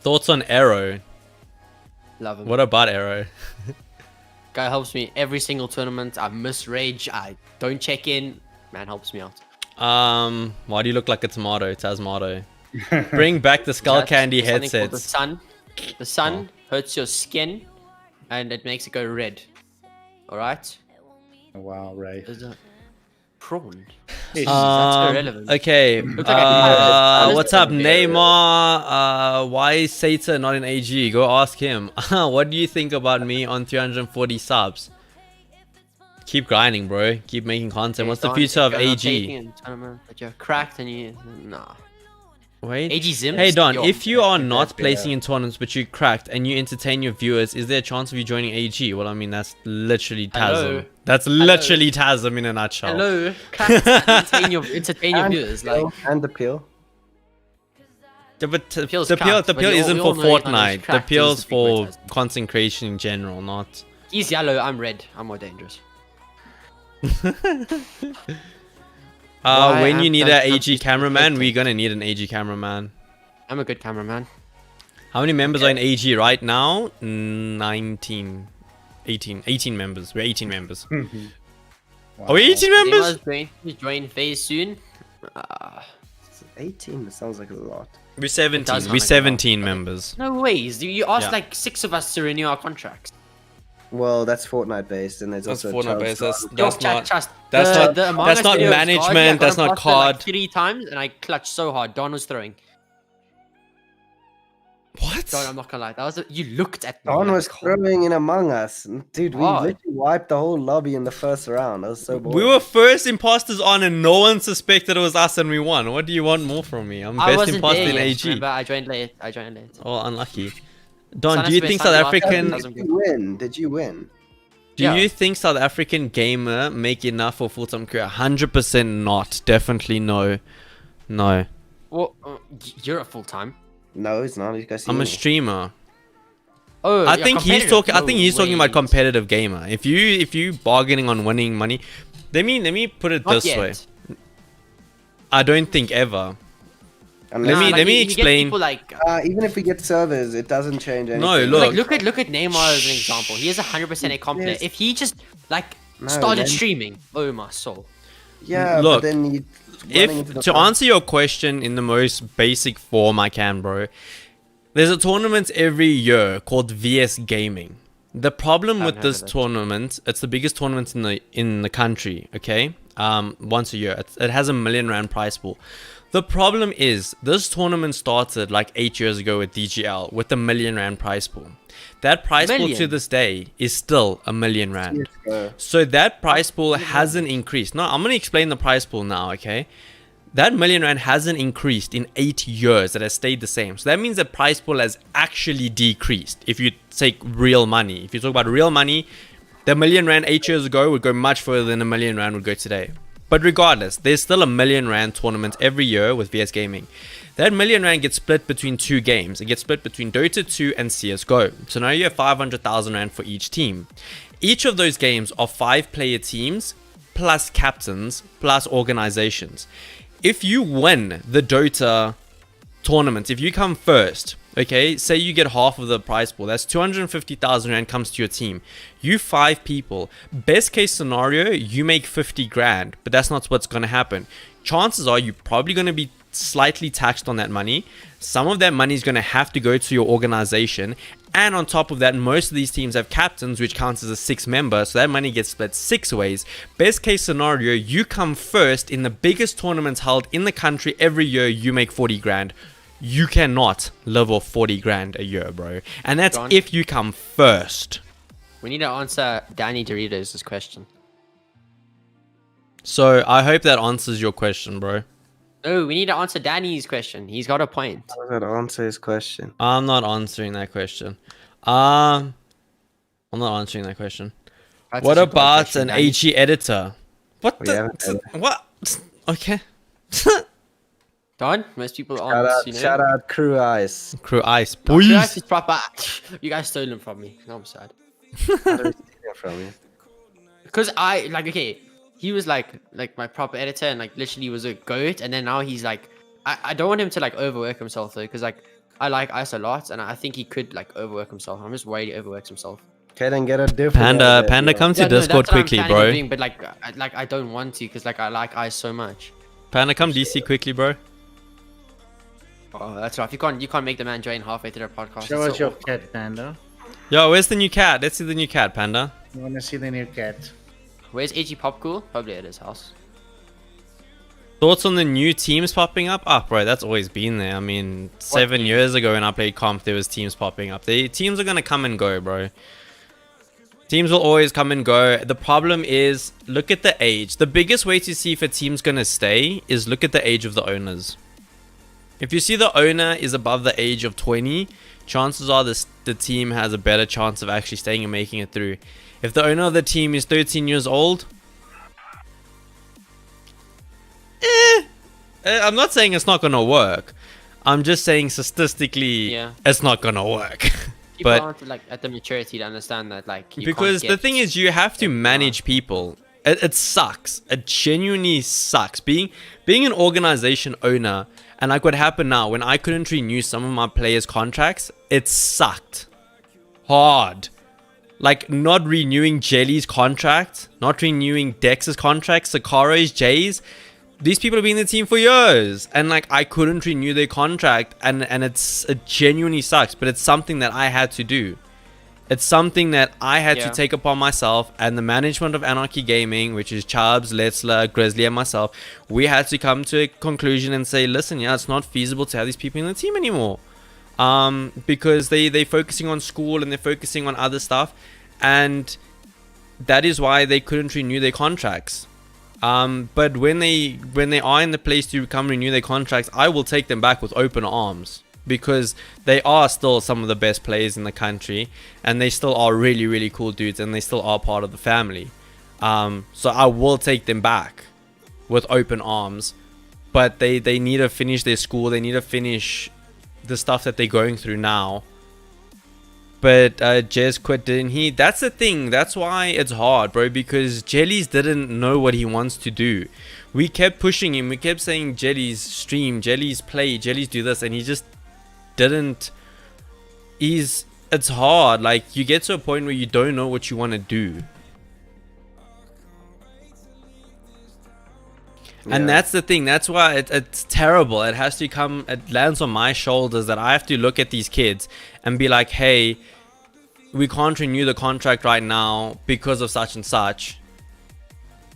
Thoughts on Arrow? Love him. What about Arrow? Guy helps me every single tournament. I miss Rage. I don't check in. Man helps me out. Why do you look like a tomato, Tasmato? Bring back the skull That's candy something called headsets. The sun. The sun hurts your skin, and it makes it go red. All right. Wow, Ray. There's a prawn. Yes. That's irrelevant. Okay. Looks like I did. What's up, Neymar? Why is Sata not in AG? Go ask him. What do you think about me on 340 subs? Keep grinding, bro. Keep making content. What's the Don, future if of you're not AG? taking in tournament, but you're cracked and you nah. Wait. AG Zim. Hey Don, yo, if you are that's not better. placing in tournaments but you cracked and you entertain your viewers, is there a chance of you joining AG? Well, I mean, that's literally Hello? Tasm. That's literally Tasm in a nutshell. Hello, cracked. entertain your And viewers. the Like peel, and the peel. Yeah, but The peel's the peel cracked, but isn't we for all know he's not as Fortnite. The cracked as peel's the big for boys. content creation in general, not. he's yellow, I'm red. I'm more dangerous. Why When you am need I an not AG just cameraman, reflecting? we're gonna need an AG cameraman. I'm a good cameraman. How many members are in AG right now? 19. 18 members. We're 18 members. Are we 18 members? Neymar's join phase soon. 18 sounds like a lot. We're does 17. sound We're like a lot, 17 but- members. No ways. You asked Yeah. like 6 of us to renew our contracts. Well, that's Fortnite based, and there's That's also Fortnite based. Charles That's Yo, not. trust. that's not- Among that's Us not video was management, Guardian. I got that's him not past it, like, COD. 3 times and I clutched so hard. Don was throwing. What? Don, I'm not gonna lie. That was you looked at me. Don like, was throwing in Among Us. Dude, we Hard. literally wiped the whole lobby in the first round. I was so bored. We were first imposters on and no one suspected it was us and we won. What do you want more from me? I'm I best wasn't imposter there in yet, AG. remember? I joined late. Oh, unlucky. Don, Sun do you has think been South sunny last African... time. Did you win? Did you win? Do Yeah. you think South African gamer make enough for full-time career? 100% not. Definitely no. No. Well, you're a full time. No, it's not. You guys see I'm a me. streamer. Oh, I yeah, think he's competitive. talking. I No think he's talking about ways. competitive gamer. If you bargaining on winning money, let me put it Not this yet. way. I don't think ever. Unless- Let me- Nah, let me you get explain. people like, even if we get servers, it doesn't change anything. No, look. look at Neymar as an example. He is 100% a comp player. Yes. If he just like No, started then- streaming, oh my soul. Yeah, Look, but then you. running into the If to front. answer your question in the most basic form I can, bro, there's a tournament every year called VS Gaming. The problem with heard this of it. tournament, it's the biggest tournament in the country. Okay, once a year, it has R1 million prize pool. The problem is this tournament started like 8 years ago with DGL with the R1 million prize pool. That prize pool to Million? this day is still R1 million. Yeah. So that price pool hasn't increased. No, I'm going to explain the price pool now, okay? That R1 million hasn't increased in 8 years. It has stayed the same. So that means the price pool has actually decreased. If you take real money, if you talk about real money, the R1 million 8 years ago would go much further than R1 million would go today. But regardless, there's still a R1 million tournament every year with VS Gaming. That R1 million gets split between 2 games. It gets split between Dota 2 and CSGO. So now you have 500,000 Rand for each team. Each of those games are 5-player teams, plus captains, plus organizations. If you win the Dota tournaments, if you come first, okay, say you get half of the prize pool, that's 250,000 rand comes to your team. You 5 people. Best case scenario, you make 50 grand, but that's not what's going to happen. Chances are you're probably going to be slightly taxed on that money. Some of that money is going to have to go to your organization. And on top of that, most of these teams have captains, which counts as a 6 member. So that money gets split 6 ways. Best case scenario, you come first in the biggest tournaments held in the country every year. You make 40 grand. You cannot live off 40 grand a year, bro. And that's John? if you come first. We need to answer Danny Doritos' question. So I hope that answers your question, bro. No, we need to answer Danny's question. He's got a point. How does that answer his question? I'm not answering that question. I'm not answering that question. That's What a super about question, an Danny. HE editor? What We haven't the? What? Okay. Don, most people Shout aren't, out, you know. shout out Crew Ice. Crew Ice, No, you guys boys. is proper. You guys stole him from me. No, I'm sad. How do we steal it from you? Because okay, he was like my proper editor and like literally was a goat, and then now he's like, I don't want him to like overwork himself though, because like I like Ice a lot, and I think he could like overwork himself. I'm just worried he overworks himself. Okay, then get a different. Panda, editor, Panda, yeah. come to Yeah, no, Discord that's what I'm quickly, planning on bro. doing, but like I don't want to, because like I like Ice so much. Panda, come DC quickly, bro. Oh, that's rough. You can't make the man join halfway through the podcast. Show It's us so your awkward. cat, Panda. Yo, where's the new cat? Let's see the new cat, Panda. You want to see the new cat? Where's AG Popcool? Probably at his house. Thoughts on the new teams popping up? Ah, bro, that's always been there. I mean, 7 team? years ago when I played comp, there was teams popping up. The teams are gonna come and go, bro. Teams will always come and go. The problem is, look at the age. The biggest way to see if a team's gonna stay is look at the age of the owners. If you see the owner is above the age of 20, chances are the team has a better chance of actually staying and making it through. If the owner of the team is 13 years old, I'm not saying it's not gonna work. I'm just saying statistically, Yeah. it's not gonna work. People But aren't like at the maturity to understand that like you because can't the get- thing is, you have to manage people. It sucks. It genuinely sucks. Being an organization owner, and like what happened now when I couldn't renew some of my players' contracts, it sucked hard. Like not renewing Jelly's contract, not renewing Dex's contract, Sakaro's, Jay's. These people have been in the team for years, and like I couldn't renew their contract, and it genuinely sucks. But it's something that I had to do. It's something that I had to Yeah. take upon myself, and the management of Anarchy Gaming, which is Chubbs, Letzler, Grizzly, and myself, we had to come to a conclusion and say, listen, yeah, it's not feasible to have these people in the team anymore, because they're focusing on school and they're focusing on other stuff, and that is why they couldn't renew their contracts. But when they are in the place to come renew their contracts, I will take them back with open arms, because they are still some of the best players in the country, and they still are really, really cool dudes, and they still are part of the family. So I will take them back with open arms, but they need to finish their school. They need to finish the stuff that they're going through now. But Jez quit, didn't he? That's the thing. That's why it's hard, bro, because Jellies didn't know what he wants to do. We kept pushing him. We kept saying, Jellies stream, Jellies play, Jellies do this, and he just didn't. It's hard. Like, you get to a point where you don't know what you want to do. And Yeah. that's the thing. That's why it's terrible. It has to come, it lands on my shoulders that I have to look at these kids and be like, hey, we can't renew the contract right now because of such and such.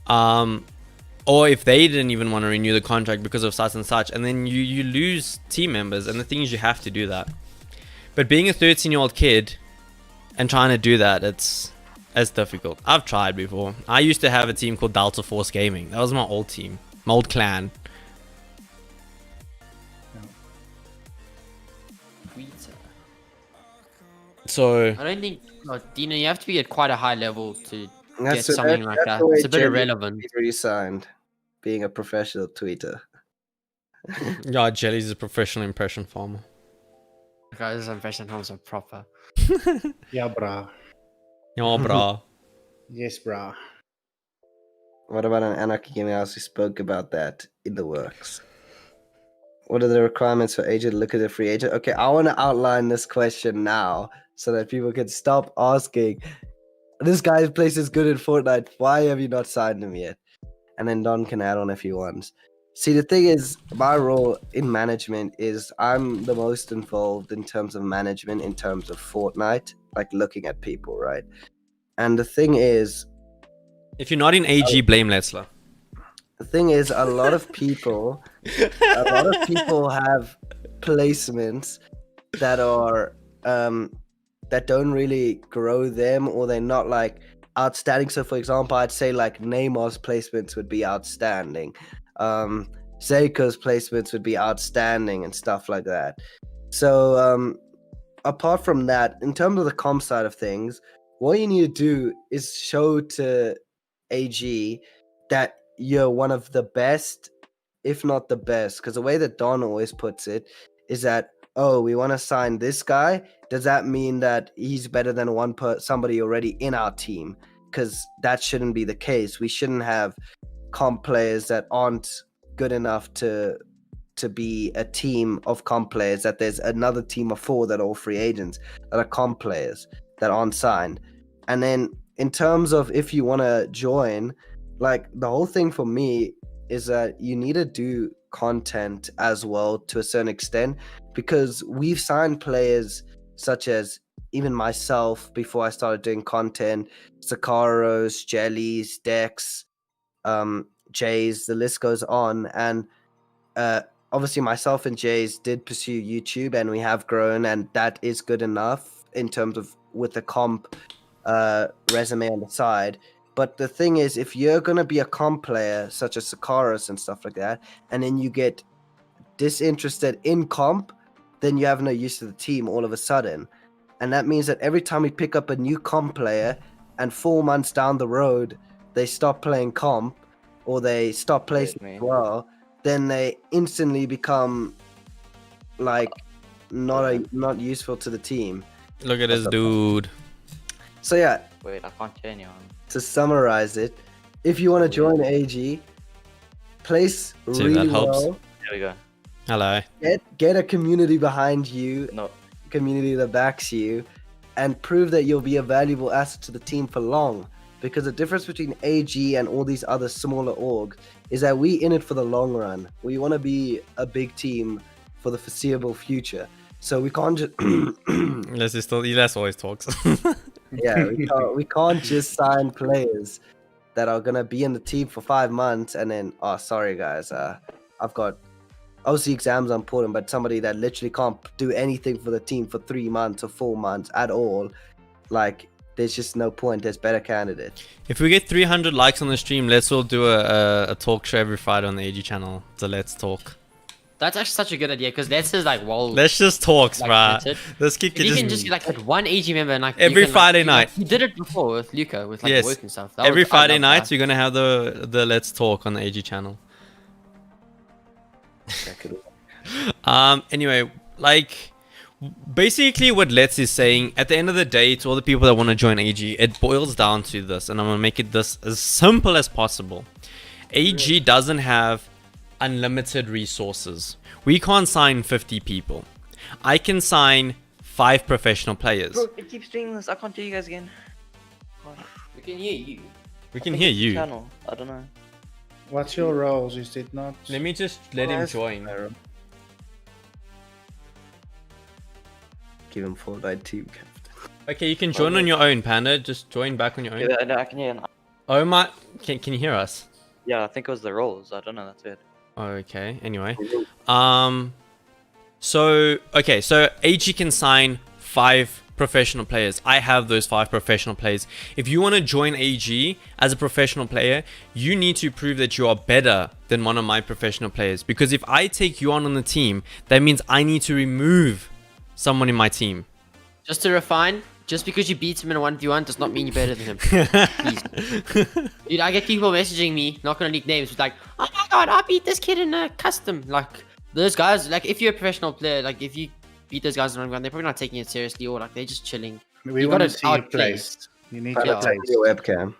Or if they didn't even want to renew the contract because of such and such, and then you lose team members. And the thing is, you have to do that. But being a 13-year-old kid and trying to do that, it's difficult. I've tried before. I used to have a team called Delta Force Gaming. That was my old team, my old clan. Twitter. So I don't think, Dino, you have to be at quite a high level to That's get the- something that- like that's that. the way It's a bit Jelly irrelevant. Resigned, being a professional tweeter. yeah, Jelly's is a professional impression farmer. Guys, this impression homes are proper. Yeah, brah. Yeah, brah. Yes, brah. What about an Anarchy Gaming House? We spoke about that in the works. what are the requirements for agent to look at a free agent? Okay, I want to outline this question now so that people can stop asking, this guy's place is good in Fortnite, why have you not signed him yet? And then Don can add on if he wants. See, the thing is, my role in management is I'm the most involved in terms of management, in terms of Fortnite, like looking at people, right? And the thing is, If you're not in AG, blame Letzler. the thing is, a lot of people have placements that are that don't really grow them, or they're not like outstanding. So, for example, I'd say like Neymar's placements would be outstanding. Zeiko's placements would be outstanding and stuff like that. So, apart from that, in terms of the comp side of things, what you need to do is show to AG that you're one of the best, if not the best, because the way that Don always puts it is that, oh, we want to sign this guy. Does that mean that he's better than somebody already in our team? Because that shouldn't be the case. We shouldn't have comp players that aren't good enough to be a team of comp players, that there's another team of 4 that are all free agents that are comp players that aren't signed. And then in terms of if you want to join, like the whole thing for me is that you need to do content as well to a certain extent, because we've signed players such as even myself before I started doing content, Sakaros, Jellies, Dex, Jays, the list goes on. And obviously myself and Jays did pursue YouTube, and we have grown, and that is good enough in terms of with the comp resume on the side. But the thing is, if you're going to be a comp player such as Sakaros and stuff like that, and then you get disinterested in comp, then you have no use to the team all of a sudden. And that means that every time we pick up a new comp player and 4 months down the road they stop playing comp, or they stop placing as well, then they instantly become like not useful to the team. Look at this dude. So yeah, Wait, I can't turn you on. to summarize it, if you want to join AG, place See, really that helps. well. There we go. Hello. Get a community behind you, No. community that backs you, and prove that you'll be a valuable asset to the team for long. Because the difference between AG and all these other smaller orgs is that we in it for the long run. We want to be a big team for the foreseeable future. So we can't just Les always talks. we can't just sign players that are gonna be in the team for 5 months and then, oh, sorry guys, I've got, obviously exams are important, but somebody that literally can't do anything for the team for 3 months or 4 months at all, like, there's just no point. There's better candidates. If we get 300 likes on the stream, let's all do a talk show every Friday on the AG channel. So let's talk. That's actually such a good idea, because Let's is like, well, Let's just talk, like, bruh. limited. Let's keep If you can just get like one AG member and like Every you can, Friday like, night. You did it before with Luca with like Yes. work and stuff. That every was- I Friday love night that. we're gonna have the Let's Talk on the AG channel. Anyway, like basically what Let's is saying, at the end of the day, to all the people that want to join AG, it boils down to this, and I'm gonna make it this as simple as possible. AG doesn't have unlimited resources. We can't sign 50 people. I can sign 5 professional players. Bro, it keeps doing this. I can't hear you guys again. We can hear you. We can hear you. Channel. I don't know. What's your roles? Is it not? Let me just let him join. Give him Fortnite team captain. Okay, you can join on your own, Panda. Just join back on your own. Yeah, no, I can hear. Oh my, can you hear us? Yeah, I think it was the rolls. I don't know. That's it. Okay, anyway. So AG can sign 5 professional players. I have those 5 professional players. If you want to join AG as a professional player, you need to prove that you are better than one of my professional players. Because if I take you on the team, that means I need to remove someone in my team. Just to refine, just because you beat him in a 1v1 does not mean you're better than him. Please. Dude, I get people messaging me, not gonna leak names, with like, oh my god, I beat this kid in a custom. Like, those guys, like, if you're a professional player, like, if you beat those guys in 1v1, they're probably not taking it seriously, or like, they're just chilling. We You want to gotta see you outplay. placed. You need Try to to place. take your webcam.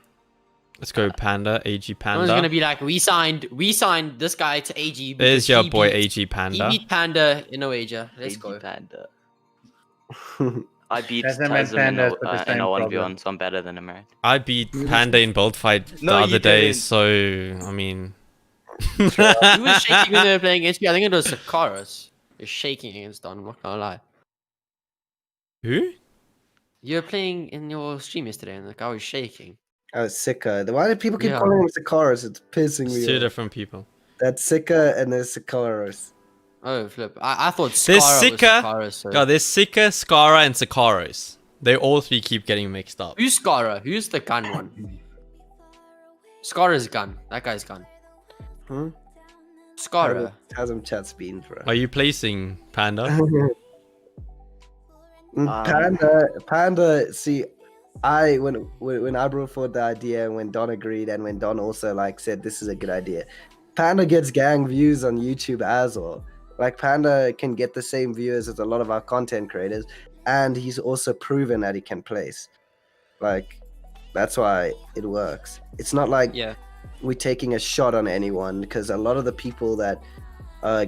Let's go Panda, AG Someone's gonna Panda. be like, we signed this guy to AG. There's because your he boy beat- AG He Panda. beat Panda in a wager. Let's AG go. Panda. I beat Tasm and Tasm in Panda's got the a same 1v1, problem. so I'm better than him, right? I beat Panda in Build Fight the No, you other day, didn't. so I mean. Who was shaking when they were playing against me? I think it was Sakaris. You're shaking against Don. I'm not gonna lie. Who? You were playing in your stream yesterday, and the guy was shaking. Oh, Sika. Why do people keep Yeah. calling him Sikaros? It's pissing It's me two off. different people. That's Sika and there's Sikaros. Oh, flip. I thought There's Skara was Sika. Sakaris. So. God, there's Sika, Skara, and Sakaros. They all three keep getting mixed up. Who's Skara? Who's the gun one? Skara's gun. That guy's gun. Hmm? Skara. Tasm chat speed, bro. Are you placing Panda? Panda. See, when I brought forward the idea, and when Don agreed, and when Don also like said this is a good idea, Panda gets gang views on YouTube as well. Like Panda can get the same viewers as a lot of our content creators, and he's also proven that he can place. Like, that's why it works. It's not like Yeah. we're taking a shot on anyone, because a lot of the people that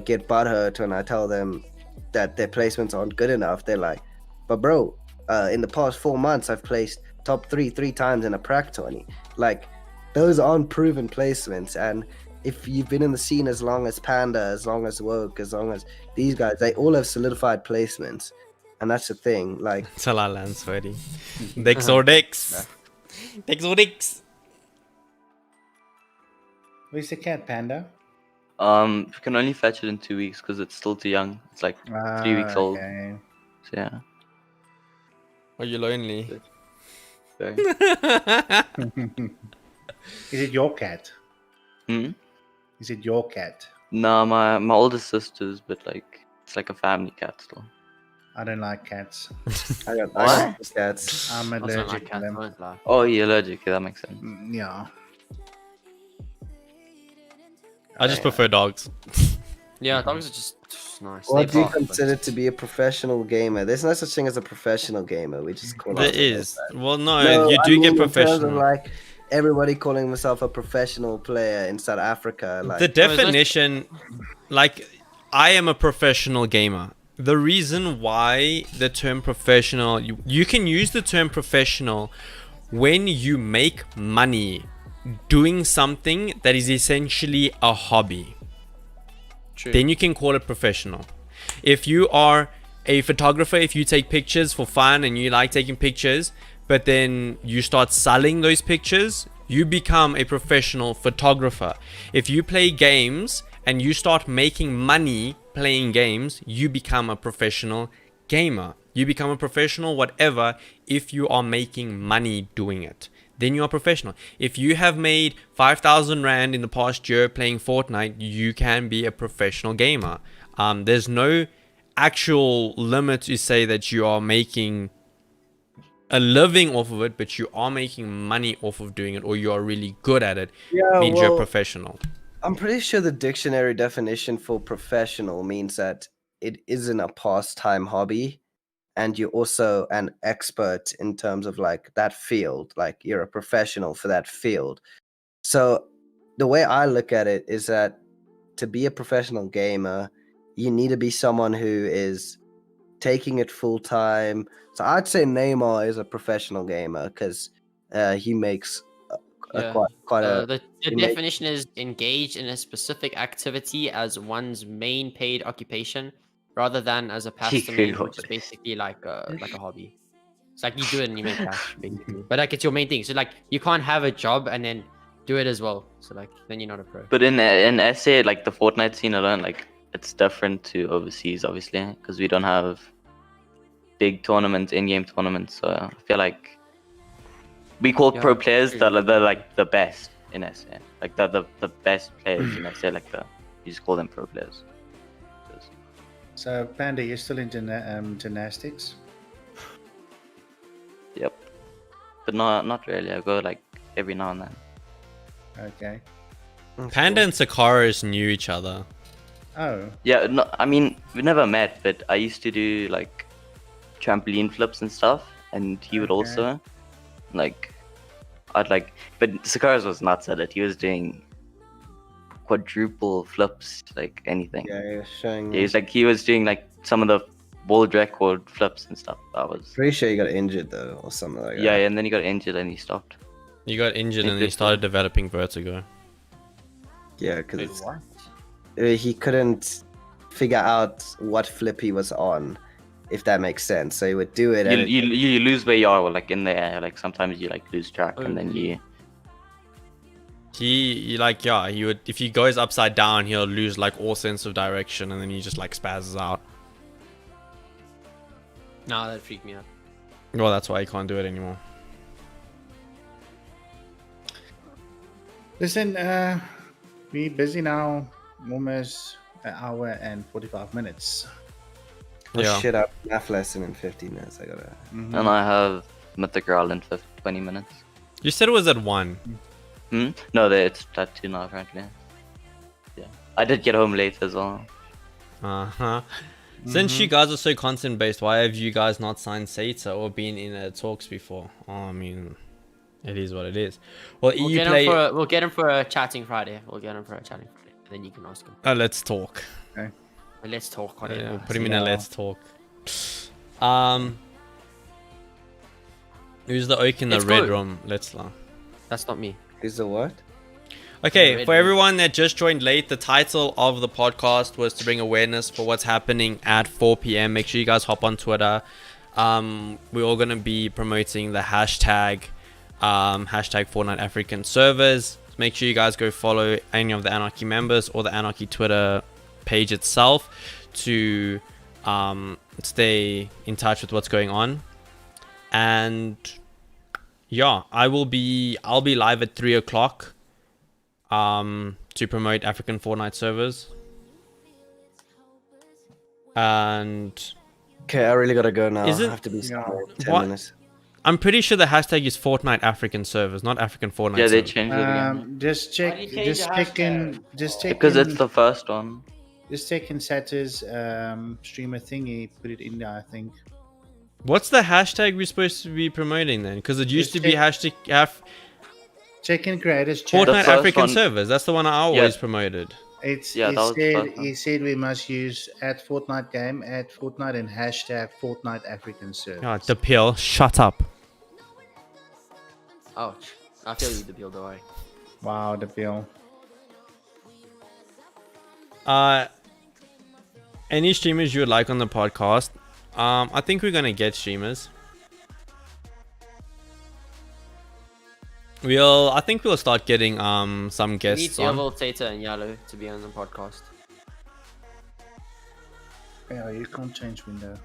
get butthurt when I tell them that their placements aren't good enough, they're like, but bro, in the past 4 months I've placed top 3 times in a prac 20. Like, those aren't proven placements. And if you've been in the scene as long as Panda, as long as Woke, as long as these guys, they all have solidified placements. And that's the thing. Like, Till I land sweaty. Dicks or dicks. Dicks or dicks. Where's the cat, Panda? We can only fetch it in 2 weeks because it's still too young. It's like 3 weeks old. Okay. So yeah. Are you lonely? Very. Is it your cat? Hmm? Is it your cat? No, my older sister's, but like it's like a family cat still. I don't like cats. I got What? cats. I'm Also allergic like to cats, them. won't lie. Oh, you're allergic. Yeah, that makes sense. Yeah. I just prefer dogs. Yeah, dogs are just nice. What They do you bark, but- consider to be a professional gamer? There's no such thing as a professional gamer. We just call There ourselves is. that. Well, no, No, you I do mean, get in terms of, professional. like everybody calling himself a professional player in South Africa. Like, The No, it's not- definition, like, I am a professional gamer. The reason why the term professional, you can use the term professional when you make money doing something that is essentially a hobby. True. Then you can call it professional. If you are a photographer, if you take pictures for fun and you like taking pictures, but then you start selling those pictures, you become a professional photographer. If you play games and you start making money playing games, you become a professional gamer. You become a professional whatever if you are making money doing it. Then you are professional. If you have made 5,000 Rand in the past year playing Fortnite, you can be a professional gamer. There's no actual limit to say that you are making a living off of it, but you are making money off of doing it, or you are really good at it. Yeah, Means you're well, professional. I'm pretty sure the dictionary definition for professional means that it isn't a pastime hobby, and you're also an expert in terms of like that field. Like, you're a professional for that field. So the way I look at it is that to be a professional gamer, you need to be someone who is taking it full time. So I'd say Neymar is a professional gamer because he makes Yeah. quite a The you make- definition is engaged in a specific activity as one's main paid occupation, rather than as a pastime, which is basically like a hobby. It's like you do it and you make cash, basically. But like it's your main thing. So like you can't have a job and then do it as well. So like then you're not a pro. But in SA, like the Fortnite scene alone, like it's different to overseas, obviously, because we don't have big tournaments, in-game tournaments. So I feel like we call Yeah, pro players true. they're like the best in SA, like the best players in SA, like you just call them pro players. So, Panda, you're still in gymnastics? Yep, but not really. I go like every now and then. Okay. Panda and Sakaris knew each other. Oh, Yeah, no, I mean we never met, but I used to do like trampoline flips and stuff, and he would Okay. also like I'd like, but Sakaris was nuts at it. He was doing quadruple flips, like anything. Yeah, he was showing. He was doing like some of the world record flips and stuff. That was. Pretty sure he got injured though, or something like Yeah, that. and then he got injured and he stopped. You got injured and then you Interesting. started developing vertigo. Yeah, Wait, because what? he couldn't figure out what flip he was on, if that makes sense. So he would do it, and You lose where you are, like in the air. Like sometimes you like lose track, and then you. He would, if he goes upside down, he'll lose like all sense of direction, and then he just like spazzes out. Nah, that freaked me out. Well, that's why he can't do it anymore. Listen, we busy now. Almost an hour and 45 minutes. oh, Yeah. shit, I have a math lesson in 15 minutes. I gotta. Mhm. And I have Mythic Growl in 20 minutes. You said it was at 1. No, it's at 2 now apparently. Yeah, I did get home late as well. Uh-huh. Since you guys are so content based, why have you guys not signed Sata or been in talks before? Oh, I mean, it is what it is. Well, We'll you get, play. we'll get him for a chatting Friday. Then you can ask him. Let's talk. Let's talk on it. We'll put him in a Yeah. let's talk. Who's the oak in the Let's red go. room? Let's laugh. That's not me. Is the what? Okay, Red for room. everyone that just joined late, the title of the podcast was to bring awareness for what's happening at 4 p.m. Make sure you guys hop on Twitter. We're all gonna be promoting the hashtag Fortnite African servers. Make sure you guys go follow any of the Anarchy members or the Anarchy Twitter page itself to stay in touch with what's going on. And yeah, I'll be live at 3 o'clock to promote African Fortnite servers. And Okay, I really gotta go now. Is it- I have to be somewhere in 10 What? minutes. I'm pretty sure the hashtag is Fortnite African servers, not African Fortnite Yeah, they servers. changed it again. Just Why check. do you change Just the check in. hashtag? Just check Because in. it's the first one. Just check in Satter's streamer thingy. Put it in there, I think. What's the hashtag we're supposed to be promoting then? Because it used Just to be hashtag Check in creators chat. Fortnite first African one- servers. That's the one I always promoted. Yeah, that was the first one. He said we must use @Fortnite game, @Fortnite, and hashtag Fortnite African servers. Oh, the pill. Shut up. Ouch. I feel you, the bill, don't worry. Wow, the bill. Any streamers you would like on the podcast? I think we're gonna get streamers. I think we'll start getting some We need guests on. Yellow, Tata, and Yellow to be on the podcast. Yeah, you can't change window.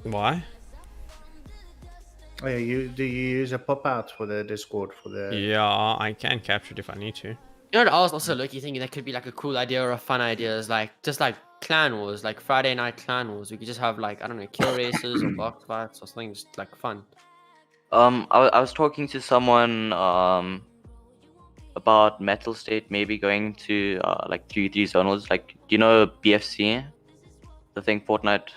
Why? Oh yeah, do you use a pop out for the Discord for the? Yeah, I can capture it if I need to. You know what I was also looking thinking that could be like a cool idea or a fun idea is like just like clan wars, like Friday night clan wars. We could just have like, I don't know, kill races or box fights or something just like fun. I was talking to someone about Metal State maybe going to like 3v3 zonals. Like, do you know BFC? The thing Fortnite,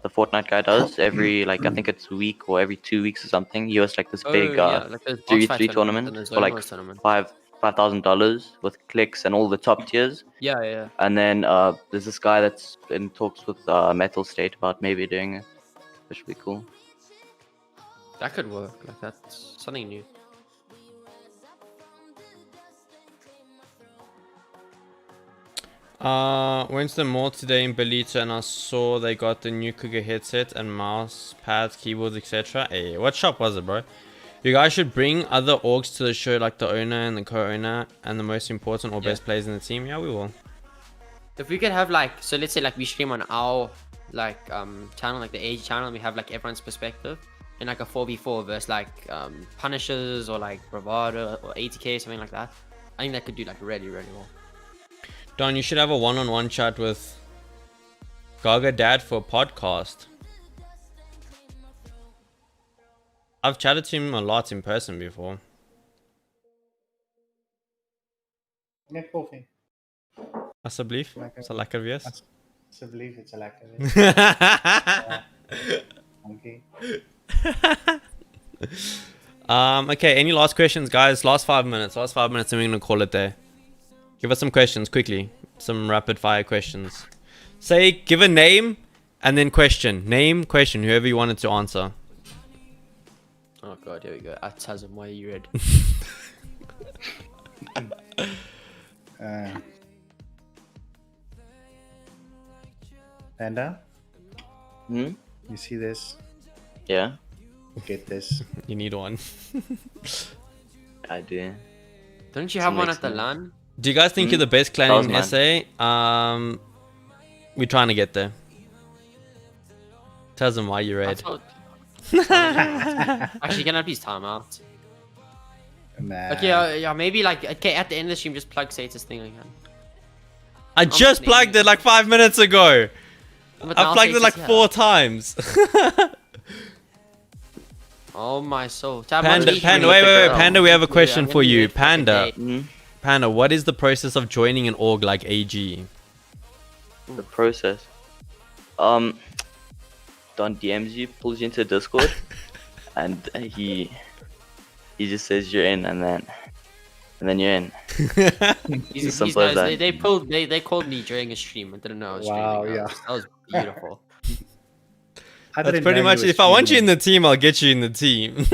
the Fortnite guy does every like I think it's a week or every 2 weeks or something. He has like this big like those box 3v3 fight tournament and those for like zonals tournament. $5,000 with clicks and all the top tiers. Yeah. And then there's this guy that's in talks with Metal State about maybe doing it, which would be cool. That could work. Like that's something new. Went to the mall today in Belita and I saw they got the new Cougar headset and mouse pads, keyboards, etc. Hey, what shop was it, bro? You guys should bring other orgs to the show, like the owner and the co-owner and the most important or best players in the team. Yeah, we will. If we could have like, so let's say like we stream on our like channel, like the age channel, and we have like everyone's perspective in like a 4v4 versus like Punishers or like Bravado or 80k, something like that. I think that could do like really well. Don, you should have a one-on-one chat with Gaga Dad for a podcast. I've chatted to him a lot in person before. Net coffee. Alsjeblieft. Is dat lekker weer? Alsjeblieft, it's a lack of it. Okay. Okay, any last questions, guys? Last 5 minutes. Last 5 minutes, and we're gonna call it there. Give us some questions quickly. Some rapid fire questions. Say, give a name and then question. Name, question, whoever you wanted to answer. Oh god, here we go. Atasm, why are you red? Panda, Hmm? you see this? Yeah, Get this. You need one. I do. Don't you have one next at the name. LAN? Do you guys think you're the best clan That was in mine. SA? We're trying to get there. Tell them why you're I red. thought... Actually, can I please time out? Nah. Okay, yeah, maybe like, okay, at the end of the stream, just plug Satus thing again. I just naming plugged it. it like 5 minutes ago. But I now plugged it Satus like here. 4 times. Oh my soul. Tab Panda, one, Panda, three, wait, three, wait, three. Panda, we have a Yeah, question I'm for gonna do you. it for like a Panda, day. Hmm? Panda, what is the process of joining an org like AG? The process. Don DMs you, pulls you into Discord, and he just says you're in, and then you're in. These Simple as guys, that. they called me during a stream. I didn't know I was Wow, streaming. yeah. That was beautiful. I That's didn't pretty know much you it. were If I want you in streaming. the team, I'll get you in the team.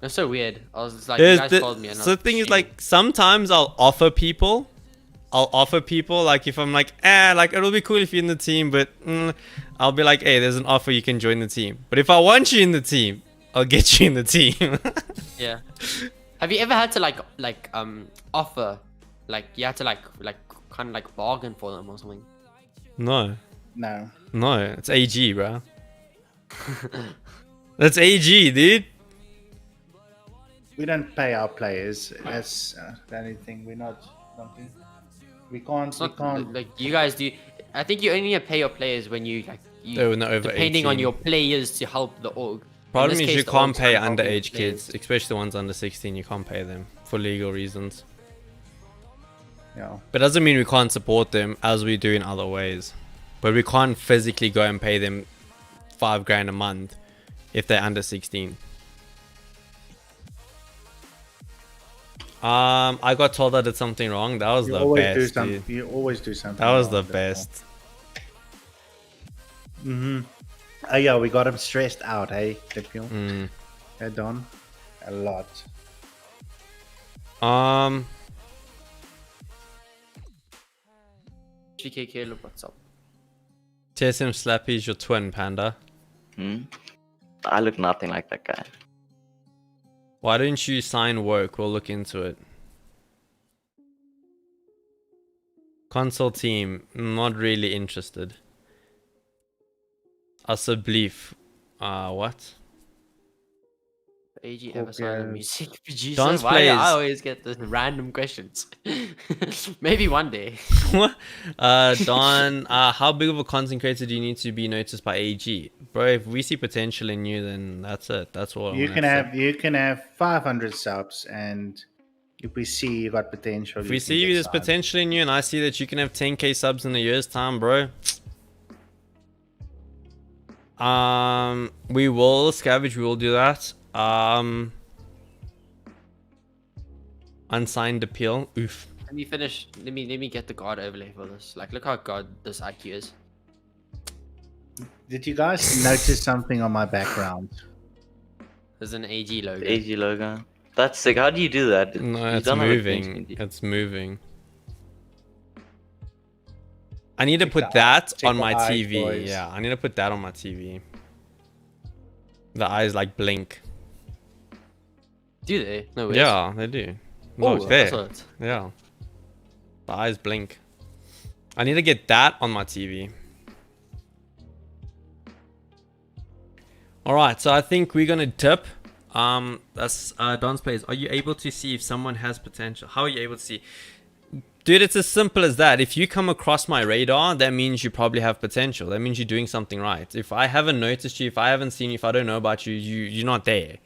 That's so weird. I was just like, you guys called me. And I So was the thing is, streaming. like, sometimes I'll offer people, like, if I'm like, like, it'll be cool if you're in the team, but I'll be like, hey, there's an offer, you can join the team. But if I want you in the team, I'll get you in the team. Yeah. Have you ever had to offer, like you had to like kind of like bargain for them or something? No, No. it's AG, bro. That's AG, dude. We don't pay our players. That's the only thing. We're not. We can't. It's We not can't. like you guys do. I think you only pay your players when you like Oh, when they're over depending on 18. your players to help the org. In Problem this is case, you the can't org's pay kind of helping the underage kids, players. especially the ones under 16. You can't pay them for legal reasons. Yeah. But doesn't mean we can't support them as we do in other ways. But we can't physically go and pay them $5,000 a month if they're under 16. I got told I did something wrong. That was You the always do best, something. dude. You always do something. That was wrong, the though. best. Oh yeah, we got him stressed out, hey, Depiel. Mm. Hey, Don. A lot. GKK, look what's up. TSM Slappy is your twin, Panda. I look nothing like that guy. Why don't you sign work? We'll look into it. Console team, not really interested. Asa Belief. What? AG ever signed a Okay. music producer? Dance Why do I plays. always get the random questions? Maybe one day. What? Don, how big of a content creator do you need to be noticed by AG? Bro, if we see potential in you, then that's it. That's all. You can have 500 subs, and if we see you got potential, If you we can see get there's signed. potential in you, and I see that you can have 10k subs in a year's time, bro. We will scavenge. We will do that. Unsigned appeal. Oof. Let me finish. Let me get the god overlay for this. Like, look how god this IQ is. Did you guys notice something on my background? There's an AG logo. The AG logo. That's sick. How do you do that? No, You it's don't have a green moving. screen, do you? It's moving. I need to Check put the that check on the my eyes, TV. boys. Yeah, I need to put that on my TV. The eyes like blink. Do they? No way. Yeah, they do. Oh, Look I there. saw it. Yeah. The eyes blink. I need to get that on my TV. Alright, so I think we're gonna dip. That's Don's plays. Are you able to see if someone has potential? How are you able to see? Dude, it's as simple as that. If you come across my radar, that means you probably have potential. That means you're doing something right. If I haven't noticed you, if I haven't seen you, if I don't know about you, you're not there.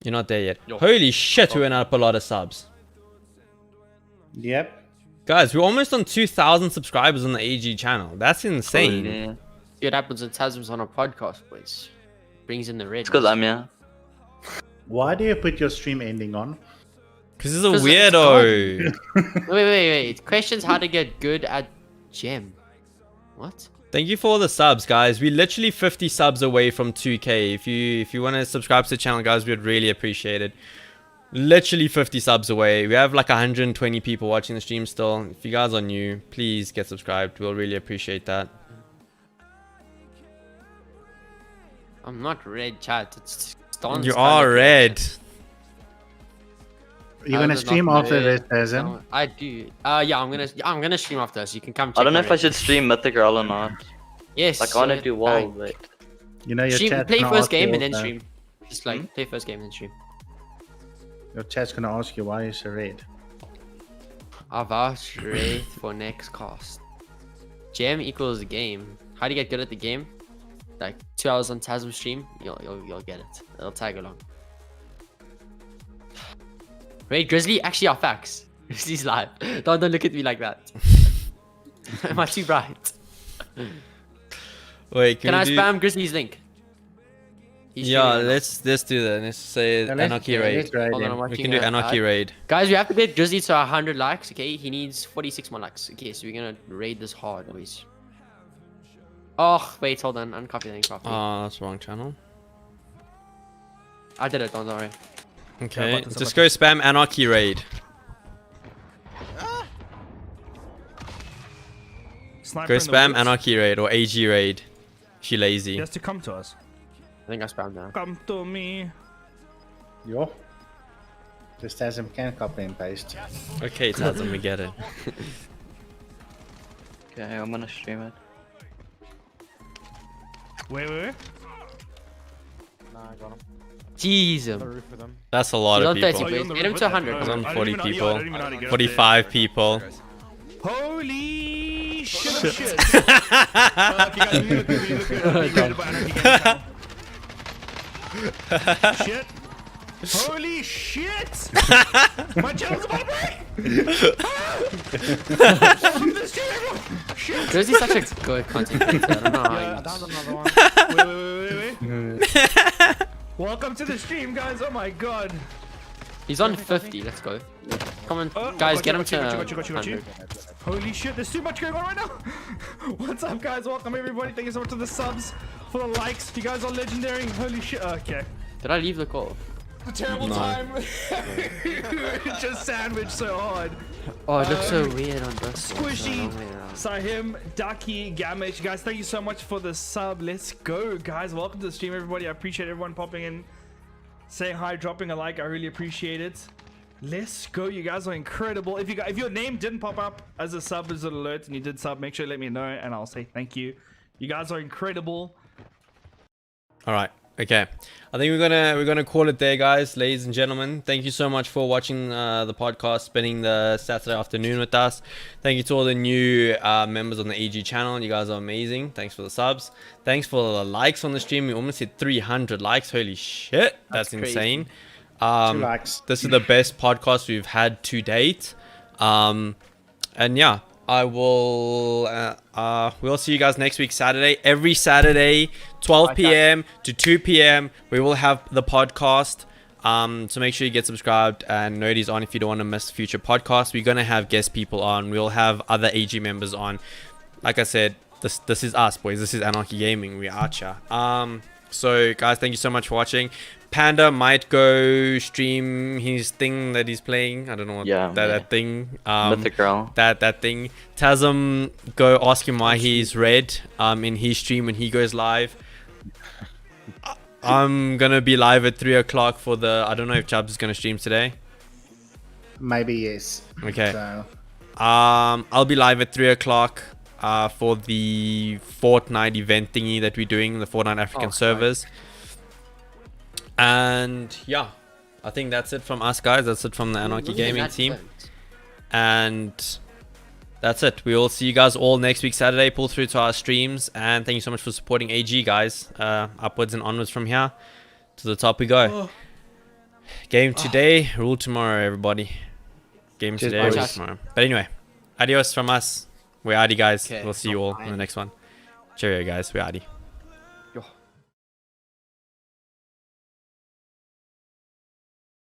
You're not there yet. Yo. Holy shit, we went up a lot of subs. Yep. Guys, we're almost on 2,000 subscribers on the AG channel. That's insane. Oh, yeah. See what happens when Tasm's on a podcast, boys. brings in the red. It's because I'm here. Why do you put your stream ending on? Because he's a 'Cause it's weirdo. Wait. Questions how to get good at gem. What? Thank you for all the subs, guys. We're literally 50 subs away from 2K. If you want to subscribe to the channel, guys, we'd really appreciate it. Literally 50 subs away. We have like 120 people watching the stream still. If you guys are new, please get subscribed. We'll really appreciate that. I'm not red, chat. It's Don's You color are red. correction. You're I gonna was stream not after this, red. Tazim? No, I do. Yeah, I'm gonna stream after this. You can come check I don't know my if I red. should stream Mythic Girl or not. Yes. Like, I want to so, do wall, but You know your stream, chat's play gonna first ask you game and then also- stream. Just like play first game and then stream. Your chat's gonna ask you why you're so red. I'll vouch rate for next cast. Gem equals game. How do you get good at the game? Like 2 hours on Tasm stream, you'll get it. It'll tag along. Wait, Grizzly actually are facts. Grizzly's live. Don't look at me like that. Am I too bright? Wait, Can we I do... spam Grizzly's link? He's Yeah, streaming right let's do that. Let's say Yeah, Anarchy let's raid. raid Hold on, him. I'm We watching can do a Anarchy ad. raid. Guys, we have to get Grizzly to 100 likes. Okay, he needs 46 more likes. Okay, so we're gonna raid this hard, boys. Oh, wait, hold on. Uncopy the link properly. Oh, that's the wrong channel. I did it, don't worry. Okay, just go spam Anarchy raid. Sniper Go in the spam woods. Anarchy raid or AG raid. If you're lazy. He has to come to us. I think I spammed now. Come to me. Yo. This Tazim can copy and paste. Okay, Tazam, we get it. okay, I'm gonna stream it. Wait. Jeez. That's a lot He's of on 30, people. please. you're on the Get him roof to with 100. it? It's on I 40 don't even know- people. I don't even know how to get up 45 people. Holy shit! Shit! Okay, guys, you look good. You look good. Be rated by Anarchy Gaming channel. Shit! Holy shit! My channel's about to break! Welcome to the stream, everyone! Shit! Grizzly's such a good content creator. I don't know how he- That's another one. Wait. Welcome to the stream, guys. Oh my god. He's on 50. Let's go. Come on, Oh, guys, get him got you, to got you. 100. Holy shit, there's too much going on right now. What's up, guys? Welcome, everybody. Thank you so much for the subs, for the likes. You guys are legendary. Holy shit. Okay. Did I leave the call? A terrible time. Just sandwiched so hard. Oh, it looks so weird on this. one, so Squishy, long way around. Sahim, Daki, Gamage. Guys, thank you so much for the sub. Let's go, guys. Welcome to the stream, everybody. I appreciate everyone popping in, saying hi, dropping a like. I really appreciate it. Let's go. You guys are incredible. If your name didn't pop up as a sub, as an alert, and you did sub, make sure you let me know, and I'll say thank you. You guys are incredible. All right. Okay. I think we're gonna call it there, guys, ladies and gentlemen. Thank you so much for watching the podcast, spending the Saturday afternoon with us. Thank you to all the new members on the AG channel. You guys are amazing. Thanks for the subs. Thanks for the likes on the stream. We almost hit 300 likes. Holy shit, that's crazy. insane. 2 likes. This is the best podcast we've had to date. And yeah, I will. We'll see you guys next week, Saturday. Every Saturday, 12 p.m. to 2 p.m. We will have the podcast. So make sure you get subscribed and Nerdy's on if you don't want to miss future podcasts. We're gonna have guest people on. We'll have other AG members on. Like I said, this is us, boys. This is Anarchy Gaming. We are cha. So guys, thank you so much for watching. Panda might go stream his thing that he's playing. I don't know what that thing. Mythic Girl. That thing. Tazam, go ask him why he's red. In his stream when he goes live. I'm gonna be live at 3 o'clock for the. I don't know if Chubbs is gonna stream today. Maybe yes. Okay. So, I'll be live at 3 o'clock. For the Fortnite event thingy that we're doing, the Fortnite African servers. And yeah, I think that's it from us, guys. That's it from the Anarchy Gaming team. And that's it. We will see you guys all next week, Saturday. Pull through to our streams. And thank you so much for supporting AG, guys. Upwards and onwards from here. To the top we go. Game today, rule tomorrow, everybody. Game Cheers, today, rule boys. tomorrow. But anyway, adios from us. We're Adi, guys. Okay, We'll see you all in the fine. next one. Cheerio, guys. We're Adi.